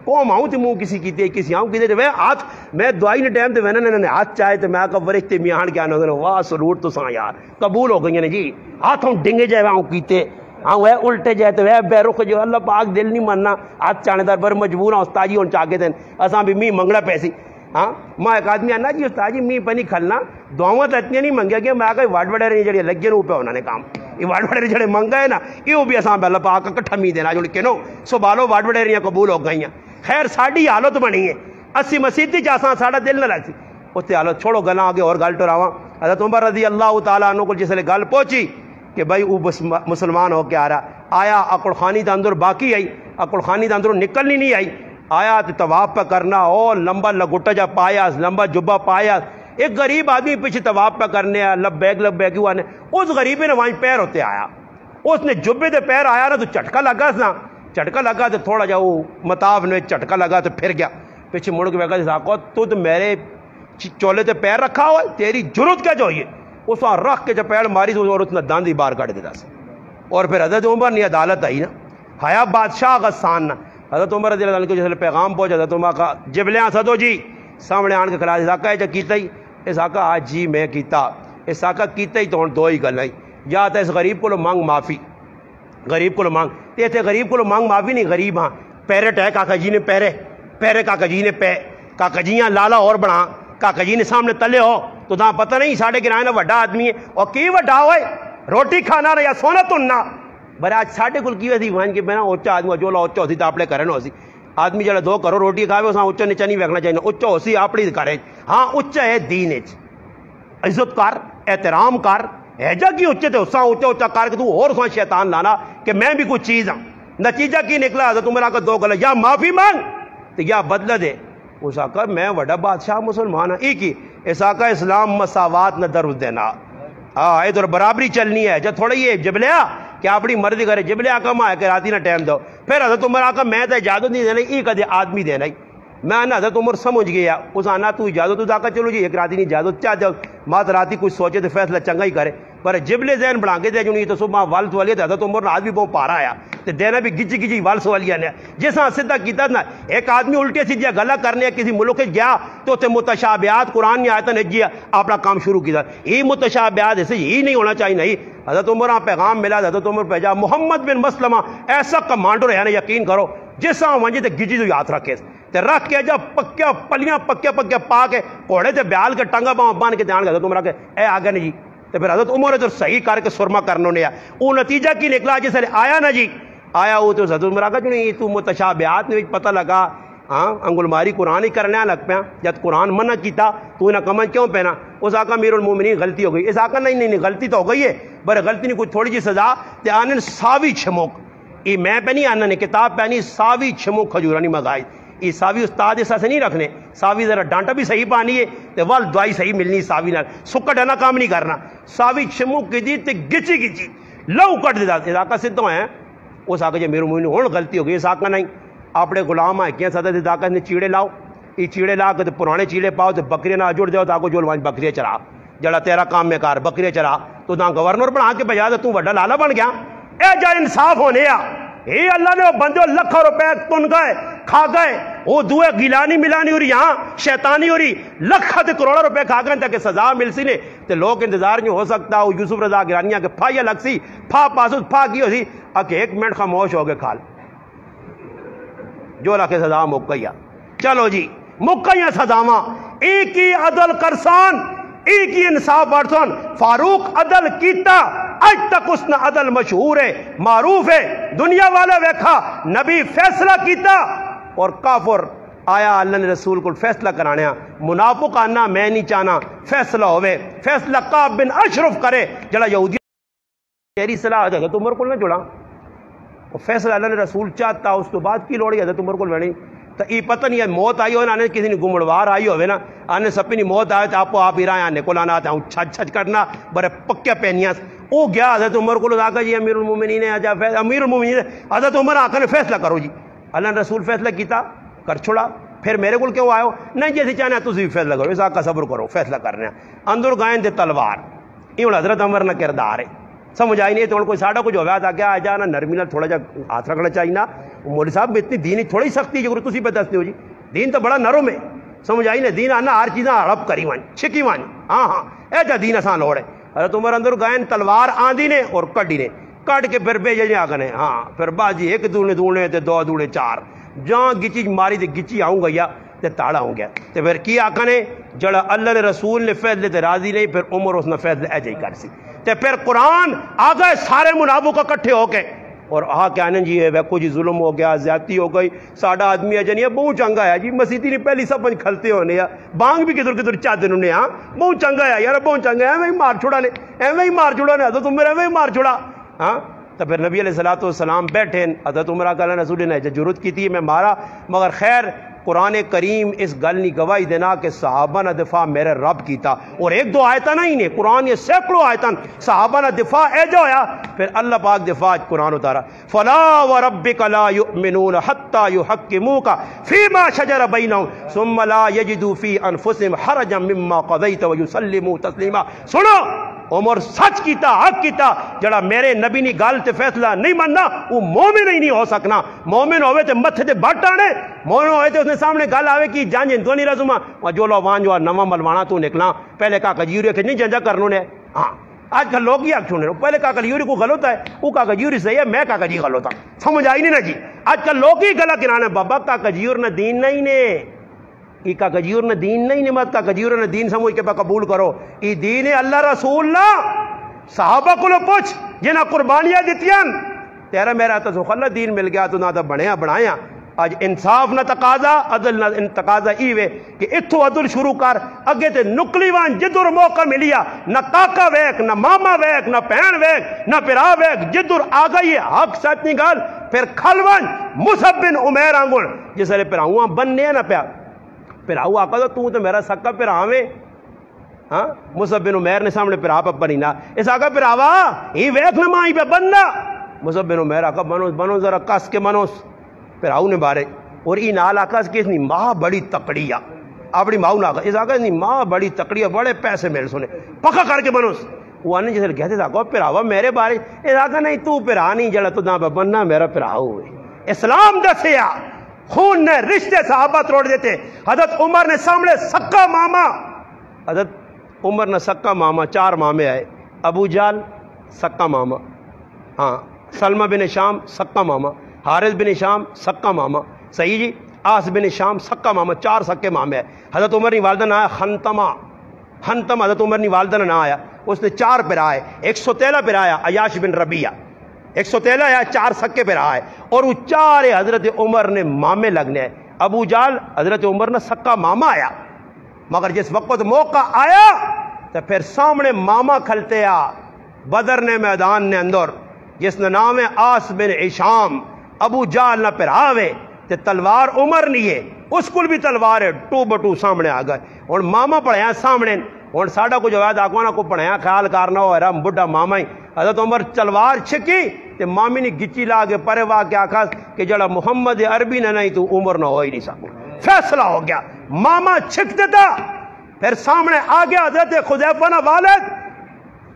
قوم آؤں تے منہ کسی کیتے کسی آؤں کیتے وہ ہاتھ میں دعائی نے ٹائم تے وینا نے ہاتھ چاہے تے میں کہا ورشتے میان کیا نہ واہ سلوٹ تو ساں یار قبول ہو گئی نے جی ہاتھوں ڈنگے جائے آؤں کیتے وہ الٹے جائے تو وہ بے رخ جو اللہ پاک دل نہیں ماننا ہاتھ چاہنے دار پر مجبور ہوں استاجی ہوں چاہ کے دیں اساں بھی می منگنا پیسی میں ایک آدمی آنا جی استاجی می پہ نہیں کھلنا دعاواں تو اتنی نہیں منگیا کہ میں کہا واڈ وڈیرے جڑے لگے نو پہ انہوں نے کام یہ واڈ وڈیرے جڑے منگا ہے نا یہ بھی اساں اللہ پاک کٹھا می دینا جو کہ نو سو بالو واڈ وڈیریاں قبول ہو گئی ہیں خیر ساڑی حالت بنی ہے اسی مسیحی چاہاں ساڑا دل نہ لگتی اس سے حالت چھوڑو گلاں آگے اور گل ٹراواں حضرت عمر رضی اللہ تعالیٰ عنہ کو جس لئے گل پہنچی کہ بھائی وہ مسلمان ہو کے آ رہا آیا اکڑ خانی دے اندر باقی آئی اکڑ خانی دے اندروں نکلنی نہیں آئی آیا تو طواف پہ کرنا او لمبا لگوٹا جا پایا لمبا جبہ پایا ایک غریب آدمی پیچھے طواف پہ کرنے آیا لبیک ہوا نے اس غریبی نے وہاں پیر ہوتے آیا اس نے جبے دے پیر آیا نا تو جھٹکا لگا نا جھٹکا لگا تو تھوڑا جا وہ متاف نے جھٹکا لگا تو پھر گیا پیچھے مڑ کے بیٹھا ساکو تو میرے چولے تے پیر رکھا ہوا تیری جرت کیا چاہیے اس وہاں رکھ کے چپیڑ ماری اور اس نے داندی باہر کٹ دیتا اور پھر حضرت عمر نے عدالت آئی نا حیا بادشاہ غسان نا حضرت عمر رضی اللہ عنہ کو جیسے پیغام پہنچا حضرت عمر کا جبلیاں سدو جی سامنے آن کے کھلا اساقہ جا کیتا ہی اساقہ آج جی میں کیتا اساقہ کیتا ہی تو دو ہی گل آئی یا تو اس غریب کو مانگ معافی غریب کو مانگ تے تے غریب کو مانگ معافی نہیں غریب ہاں پیرے ٹہ کاکا جی نے پیرے کاکا جی نے پے کاکا جیاں لالا اور بنا کاکا جی نے سامنے تلے ہو تو تاں پتہ نہیں ساڑھے گرائے نا وڈا آدمی ہے اور کی وڈا ہوئے روٹی کھانا رہا یا سونا تننا برے آج ساڑھے کل کی ویسی وہاں کی بنا اوچا آدمی جو لا اوچا ہوتی تا اپنے کرن ہو سی آدمی جڑا دو کرو روٹی کھاوے اساں اوچا نیچا نہیں ویکھنا چاہیے اوچا ہو سی اپنی کرے ہاں اوچا ہے دین اچ عزت کر احترام کر ہے جا کی اوچے تے اساں اوچا کر کے تو اور اساں شیطان لانا کہ میں بھی کوئی چیز ہاں نتیجہ کی نکلا حضرت عمر کا دو گل یا معافی مانگ تو یا بدلہ دے اس آقا میں وڈا بادشاہ مسلمان ہاں ایک ہی اس آقا اسلام مساوات نہ درست دینا ادھر برابری چلنی ہے جب تھوڑا یہ جبلیا کہ اپنی مرضی کرے جبلیا کم آئے کہ راتی نہ ٹائم دو پھر حضرت عمر آقا میں تو اجازت نہیں دینا ایک ادھے آدمی دینا ہی میں آنا حضرت عمر سمجھ گیا اس آنا تو اجازت تو آقا چلو جی ایک راتی نہیں اجازت چاہ جاؤ مات راتی کچھ سوچے تو فیصلہ چنگا ہی کرے پر جبلے ذہن بڑھا کے دے جو نہیں تو صبح والس والی ہے حضرت عمر نے آدمی بہت پارا آیا تو دینا بھی گجی والس والی نے جیسا سدھا کیتا نا ایک آدمی الٹی سیدھا گلا کرنے کسی ملک گیا تو تے متشابہات قرآن نے آیتیں نجیا اپنا کام شروع کیا یہ متشابہات ایسے ہی نہیں ہونا چاہیے نہیں حضرت عمر پیغام ملا حضرت عمر بھیجا محمد بن مسلمہ ایسا کمانڈر ہے نا یقین کرو جیسا ونجے تے گجی تو یاد رکھے تے رکھ کے جب پکیا پلیاں پکیا پا کے گھوڑے تے بیال کے ٹنگا باں بان کے دھیان حضرت عمر کے اے آگے نہیں جی تو پھر حضرت عمر ادھر صحیح کر کے سرما کرنوں نے وہ نتیجہ کی نکلا جس سے آیا نا جی آیا وہ تو حضرت عمر آگا جو نہیں تو متشابہات میں پتہ لگا ہاں انگل ماری قرآن ہی کرنے لگ پیا جب قرآن منع کیتا تو انہیں کمن کیوں پہنا اس آقا امیر المومنین غلطی ہو گئی اس آقا نہیں غلطی تو ہو گئی ہے بر غلطی نہیں کوئی تھوڑی جی سزا تے آنن ساوی چھموک یہ میں پہ نہیں آنا نے کتاب پہ نہیں ساوی چھموک کھجورانی مگائی یہ ساوی استاد ایسا سے نہیں رکھنے ساوی ذرا ڈانٹا بھی صحیح پانی ہے تے وال دوائی صحیح ملنی ساوی نال سکا ڈانا کام نہیں کرنا ساوی چھموک کی دی تے گچی لو کٹ دیتا اس آقا سدھو ہیں اس آقا جی میرے منہ ہون غلطی ہو گئی اس آقا نہیں اپنے غلام ہے کیا سدا دیتا آقا نے چیڑے لاؤ یہ چیڑے لا کے پرانے چیڑے پاؤ تو بکریاں نہ جڑ جاؤ تو آقا جو لوانج بکریاں چرا جڑا تیرا کام میں کار بکریاں چرا تو نہ گورنر بنا کے بجا تو وڈا لالا بن گیا اے جا انصاف ہونے یہ اللہ نے وہ بندے لاکھوں روپے تن گئے کھا گئے وہ دوے گیلانی ملانی ہو رہی یہاں شیطانی ہو رہی لکھا تے کروڑا روپے کھا گئے تاکہ سزا مل سی نے تے لوگ انتظار نہیں ہو سکتا وہ یوسف رضا گرانیاں کے پھا یا لگ سی پھا پاسوس پھا کی ہو سی اکہ ایک منٹ خاموش ہو گئے کھال جو لکھے سزا مکیا چلو جی مکیا سزاواں ایک ہی عدل کرسان ایک ہی انصاف ورسن فاروق عدل کیتا اج تک اس نے عدل مشہور ہے معروف ہے دنیا والے ویکھا نبی فیصلہ کیتا اور کافر آیا اللہ نے رسول کو فیصلہ کرانے منافق آنا میں نہیں چاہنا فیصلہ ہوئے فیصلہ کعب بن اشرف کرے جڑا یہودی تیری صلاح ہے تو عمر کو نہ جڑا فیصلہ اللہ نے رسول چاہتا اس تو بعد کی لوڑی حضرت عمر کو لڑی تو یہ پتہ نہیں ہے موت آئی ہو نا کسی نے گمڑوار آئی ہوئے نا آنے سپنی موت آئے تو آپ ہی رہے آنے کو لانا آتا ہوں چھچ کرنا بڑے پکے پہنیاں وہ گیا حضرت عمر کو آقا جی امیر المومنین امیر المومنین حضرت عمر آقا نے فیصلہ کرو جی اللہ نے رسول فیصلہ کیتا کر چھوڑا پھر میرے کو کیوں آئے ہو نہیں جیسے چاہنا ہے تسی فیصلہ کرو اس آقا صبر کرو فیصلہ کرنے اندر گائیں دے تلوار یہ حضرت عمر نہ کردار ہے سمجھ آئی نہیں تو کوئی ساڑھا کچھ ہوا تھا کیا آ جانا نرمی نال تھوڑا جا ہاتھ رکھنا چاہیے نا مولوی صاحب اتنی دین تھوڑی سختی جو تسی پہ دستے ہو جی دین تو بڑا نرم ہے سمجھ آئی نا دین آنا ہر چیزاں ہڑپ کری وانی چھکی وانی ہاں اے جا دین آسان لوڑ ہے حضرت عمر اندر گائیں تلوار آندھی نے اور کڈی نے کٹ کے پھر بھیجنے آگنے ہاں پھر بازی ایک دوڑے تے دو دوڑے چار جہاں گچی ماری تے گچی آؤں گیا تے تاڑا ہوں گیا تے پھر کی آکھنے جڑا اللہ نے رسول نے فیصلے تے راضی نہیں پھر عمر اس نے فیصلے ایجے ہی کر سی تے پھر قرآن آ گئے سارے منافق اکٹھے ہو کے اور کیا نا جی ویکو جی ظلم ہو گیا، زیادتی ہو گئی، ساڈا آدمی ہے جنیا بہت چنگا ہے جی، مسیح نہیں پہلی سب کھلتے ہونے آ، بانگ بھی کدھر کدھر چاہتے انہوں ہاں بہت چنگا ہے یار، بہت چنگا ہے، ایویں ہی مار چھوڑا نے، ایویں ہی مار چھوڑا نے، حضرت عمر ایویں ہی مار چھوڑا ہاں۔ تو پھر نبی علیہ الصلوۃ والسلام بیٹھے، حضرت عمر کا رسول نے ضرورت کی تھی میں مارا، مگر خیر قرآن کریم اس گل نہیں گواہی دینا کہ صحابہ نے دفاع میرے رب کیتا، اور ایک دو آیتاں نہیں نے، قرآن یہ سینکڑوں آیتاں صحابہ نے دفاع ایجا ہویا، پھر اللہ پاک دفاع قرآن اتارا، فلا وربک لا یؤمنون حتی یحکموک فیما شجر بینہم ثم لا یجدوا فی انفسہم حرجا مما قضیت ویسلموا تسلیما۔ سنو عمر سچ کیتا، حق کیتا، جڑا میرے نبی نی گل تے فیصلہ نہیں مننا وہ مومن ہی نہیں ہو سکنا۔ مومن ہوئے تے متھے تے بٹ آنے، مومن ہوئے تے اس نے سامنے گل آوے کی جانج تو نہیں رزما جو لو وان جو نواں ملوانا تو نکلا، پہلے کا کجیوری کہ نہیں جنجا کرنو نے، ہاں آج کل لوگ ہی آگ رہے، پہلے کا کجیوری کو غلط ہے، وہ کا کجیوری صحیح ہے، میں کا کجی غلط ہے، سمجھ آئی نہیں نا جی۔ آج کل لوگ ہی گلا کرانے بابا کا کجیور نہ دین نہیں نے، ای کا کجیور نے دین نہیں نمت کا کجیور نے دین سمجھ کے پا قبول کرو، ای دین اللہ رسول نہ صحابہ کو لو پوچھ جنہ قربانیاں دیتیاں، تیرا میرا تو خلا دین مل گیا تو نہ تو بنیا بنایا۔ آج انصاف نہ تقاضا، عدل نہ تقاضا ایوے کہ اتھو عدل شروع کر، اگے تے نکلی وان جدر موقع ملیا، نہ کاکا ویک، نہ ماما ویک، نہ پہن ویک، نہ پرا ویک، جدر آگئی حق سچ نہیں گال، پھر کھلوان مصعب بن عمیر آنگون جس لئے پراؤں بننے نہ پیا، پراؤں آقا تو میرا سکا پراویں، ہاں مصعب بن عمیر نے سامنے پرا پا بنینا، اس آقا پراوا ہی ویک نہ ماں ہی پہ بننا، مصعب بن عمیر آقا بنو ذرا کس کے منوس، پراؤں نے بارے، اور ای نال آقا اس کی اتنی ماں بڑی تکڑیا، اپنی ماں نہ آقا، اس آقا اتنی ماں بڑی تکڑیا، بڑے پیسے میرے سنے، پکا کر کے منوس، وہ آنے جیسے کہتے تھا آقا پراوا میرے بارے، اس آقا نہیں تو پرا نہیں جڑا تو نہ بننا میرا پراؤ ہوئے، اسلام دسیا خون نے رشتے صحابہ توڑ دیتے۔ حضرت عمر نے سامنے سکا ماما، حضرت عمر نے سکا ماما، چار مامے آئے، ابو جال سکا ماما، ہاں سلمہ بن شام سکا ماما، حارث بن شام سکا ماما، صحیح جی، آس بن شام سکا ماما، چار سکے مامے آئے۔ حضرت عمر نی والدہ نہ آیا خنتمہ، خنتم حضرت عمر نی والدہ نہ آیا، اس نے چار پھر آئے، 113 پھر آیا عیاش بن ربیعہ، 113 آیا، چار سکے پہ رہا ہے، اور وہ چار حضرت عمر نے مامے لگنے ہیں۔ ابو جال حضرت عمر نے سکا ماما آیا، مگر جس وقت موقع آیا تو پھر سامنے ماما کھلتے آ، بدر نے میدان نے اندر جس نے نام ہے آس بن عشام، ابو جال نہ پھر آوے تے تلوار عمر نہیں ہے، اس کو بھی تلوار ہے، ٹو بٹو سامنے آ گئے، اور ماما پڑھیا سامنے، اور ساڑھا کو جواد آکوانا کو پڑھیا خیال کارنا ہو رہا بڑھا ماما ہی، حضرت عمر تلوار چھکی تے مامی نے گچی لا کے پرے واہ کیا خاص کہ جڑا محمد عربی نہ نہیں تو عمر نہ ہو ہی نہیں سکتا، فیصلہ ہو گیا، ماما چھک دیتا، پھر سامنے آ گیا حضرت خذیفہ نہ والد،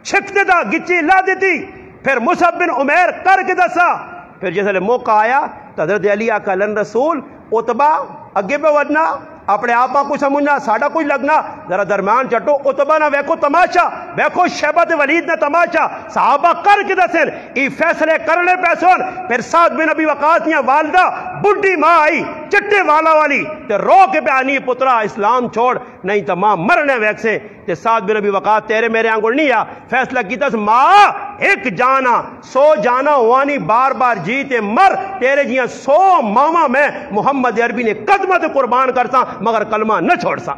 چھک دیتا گچی لا دیتی، پھر مصعب بن عمیر کر کے دسا، پھر جیسے موقع آیا تو حضرت علی آقا لن رسول عتبہ اگے پہ ودنا، اپنے آپا کو سمجھنا، ساڑھا کچھ لگنا، ذرا درمیان چٹو، عتبہ نہ ویکو تماشا، ویکو شیبت ولید نہ تماشا، صحابہ کر کے دسن، ای فیصلے کرنے پیسون، پھر سعد بن ابی وقاص نیا والدہ، بڑھی ماں آئی، چٹے والا والی، تے رو کے پہ آنی پترا اسلام چھوڑ، نہیں تو ماں مرنے ویک سے، تے سعد بن ابی وقاص تیرے میرے آنگل نہیں آ، فیصلہ کیتا اس ماں ایک جانا، 100 جانا ہوانی بار بار جیتے مر، تیرے جیاں 100 ماما میں محمد عربی نے قدمت قربان کرتا مگر کلمہ نہ چھوڑ سا۔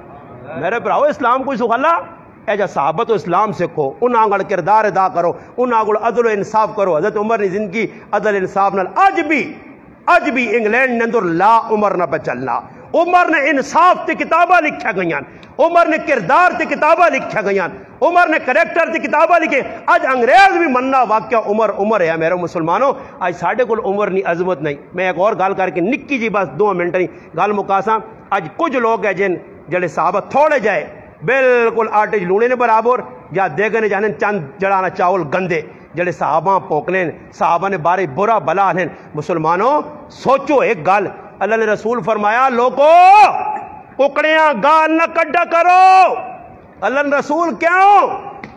میرے پراؤ اسلام کوئی سخلا اے جا صحابت و اسلام سکھو، ان آنگل کردار ادا کرو، ان آنگل عدل و انصاف کرو۔ حضرت عمر نے زندگی عدل انصاف نال اج بھی انگلینڈ نے اندر لا عمر نہ پہ چلنا، عمر نے انصاف تے کتابہ لکھا گئیاں، عمر نے کردار تے کتابہ لکھا گئیاں، عمر نے کریکٹر تے کتابہ لکھے، آج انگریز بھی مننا واقعہ عمر ہے میرے مسلمانوں، آج ساڑھے کل عمر نہیں عظمت نہیں۔ میں ایک اور گال کر کے نکی جی بس 2 منٹ نہیں گال مکاساں، آج کچھ لوگ ہیں جن جڑے صحابہ تھوڑے جائے بالکل آٹے لونے نے برابر یا دیگے نے جانے چند جڑانا چاول گندے جڑے صحابہ پوکنے، صحابہ نے بارے برا بلا ہیں۔ مسلمانوں سوچو ایک گال، اللہ نے رسول فرمایا لوگو ککڑیاں گال نہ کڈا کرو، اللہ نے رسول کیوں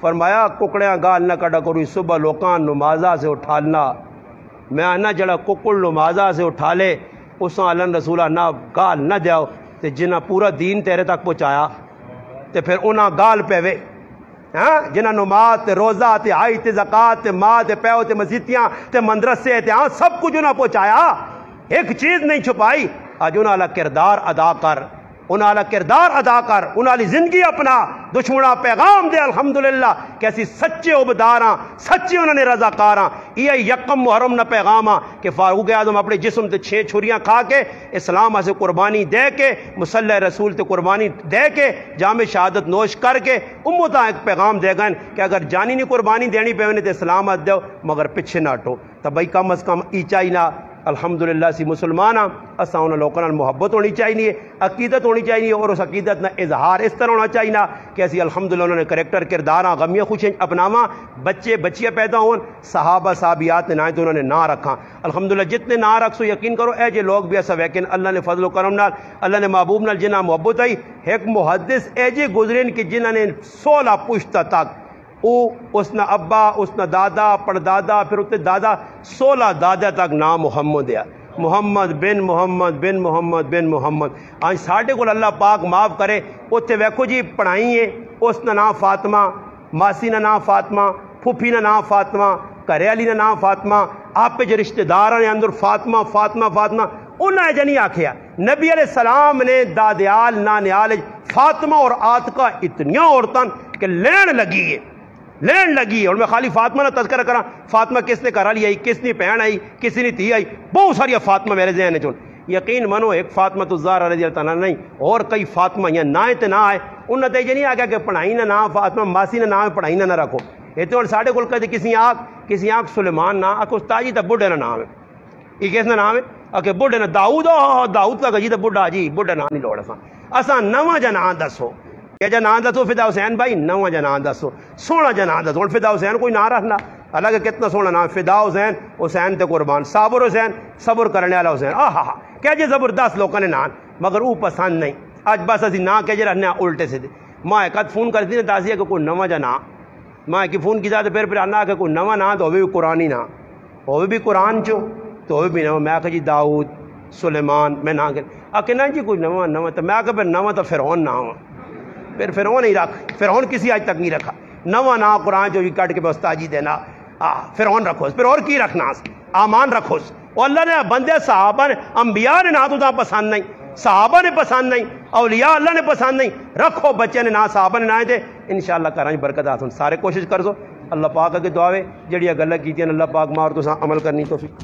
فرمایا ککڑیاں گال نہ کڈا کرو، صبح لوکان نمازہ سے اٹھالنا، میں آنا جڑا ککڑ نمازہ سے اٹھا لے اس اللہ نے رسولہ نہ گال نہ دیاؤ تے جنہ پورا دین تیرے تک پہنچایا تے پھر انہاں گال پہ وے ہاں جنہاں نماز تے روزہ تے حج تے زکات تے ماں تے پیو تے مسجدیاں تے مدرسے تے سب کچھ انہاں پہنچایا، ایک چیز نہیں چھپائی۔ اج انہاں والا کردار ادا کر، انہاں والا کردار ادا کر، انہاں والی زندگی اپنا، دشمنا پیغام دے الحمدللہ کہ اسی سچے عبدار ہاں، سچے انہوں نے رضاکار ہاں۔ یہ یکم محرم نہ پیغام ہاں کہ فاروق اعظم اپنے جسم تے 6 چھریاں کھا کے اسلام سے قربانی دے کے مصلی رسول تے قربانی دے کے جام شہادت نوش کر کے امتاں ایک پیغام دے گئے کہ اگر جانی نہیں قربانی دینی پہ انہیں تے اسلامت دیو مگر پیچھے نہ ہٹو۔ تو بھائی کم از کم ای چاہیے الحمدللہ سی مسلمان ہاں، اساں انہاں لوگوں نال محبت ہونی چاہیے، عقیدت ہونی چاہیے، اور اس عقیدت نہ اظہار اس طرح ہونا چاہیے کہ اسی الحمدللہ انہوں نے کریکٹر کردار ہاں غمیاں خوشیاں اپناواں، بچے بچیاں پیدا ہون، صحابہ صحابیات نے نہ تو انہوں نے نہ رکھا الحمدللہ، جتنے نہ رکھ سو یقین کرو اے جے لوگ بھی ایسا ویکن اللہ نے فضل و کرم نال، اللہ نے محبوب نال جنہاں محبت آئی، ایک محدث اے جے گزرین کہ جنہاں نے 16 پشتہ تک اس نہ ابا، اس نہ دادا، پڑدادا، پھر اتنے دادا، 16 دادا تک نام محمد ہے، محمد بن محمد بن محمد بن محمد۔ آج ساڑھے کو اللہ پاک معاف کرے، اتنے ویکھو جی پڑھائی ہے، اس نہ نام فاطمہ، ماسی نہ نام فاطمہ، پھوپھی نہ نام فاطمہ، گھر والی نہ نام فاطمہ، آپ پہ جو رشتہ دار نے اندر فاطمہ فاطمہ فاطمہ، انہوں نے جنہیں آکھیا نبی علیہ السلام نے دادیال نانیال فاطمہ اور آتکا اتنیاں عورتاں کہ لین لگی ہے، اور میں خالی فاطمہ نہ تذکرہ کراں، فاطمہ کس نے گھر والی آئی، کس نے بہن آئی، کس نے تھی آئی، بہت ساری فاطمہ میرے ذہن میں چون، یقین منو ایک فاطمہ الزہرا رضی اللہ تعالیٰ نہیں، اور کئی فاطمہ یا نہ تے نہ آئے، انہوں نے یہ نہیں آگیا کہ پڑھائی نہ نام فاطمہ، ماسی نہ نام پڑھائی نہ رکھو، یہ تو ساڑھے کو کہتے کسی آنکھ سلیمان نہ آکھ استاد جی تا بڈھے نہ نام ہے، یہ کس نہ نام ہے کہ بڈھے نہ داؤد کا جی تا بڈھا جی بڈھا نام نہیں لوڑ اساں نواں جا نام دسو، یہ جا نام دسو فدا حسین بھائی، نواں جا نام دسو، سونا جا نام دسو، فدا حسین کوئی نام رکھنا، حالانکہ کتنا سونا نام، فدا حسین، حسین تے قربان، صابر حسین، صبر کرنے والا حسین، کیا جی زبردست لوگوں نے نام، مگر وہ پسند نہیں، آج بس اسی نام کہ جی رہنے الٹے سے دے، ماں ایک آدھ فون کرتی نے داسیا کہ کوئی نواں جا نام، ماں کی فون کی جاتے پھر آنا کہ کوئی نواں نام تو ہوئے بھی قرآنی نام، ہوئے بھی قرآن چو تو ہوئے بھی نواں، میں کہ جی داؤد سلیمان، میں نام کہ نا جی کوئی نواں تو میں کہ پھر نواں تو فرعون نام، پھر فرعون نہیں رکھ، فرعون کسی آج تک نہیں رکھا، نواں نا قرآن جو کٹ کے استاجی دینا، فرعون رکھو، پھر اور کی رکھنا، آمان رکھو، اور اللہ نے بندے صحابہ نے انبیاء نے نا تو تا پسند نہیں، صحابہ نے پسند نہیں، اولیاء اللہ نے پسند نہیں، رکھو بچے نے نا صحابہ نے نہ دے، انشاءاللہ کرائیں برکت آسن، سارے کوشش کر سو، اللہ پاک کے دعاوے جڑیاں گلہ کیتیں اللہ پاک مار تو عمل کرنی توفیق۔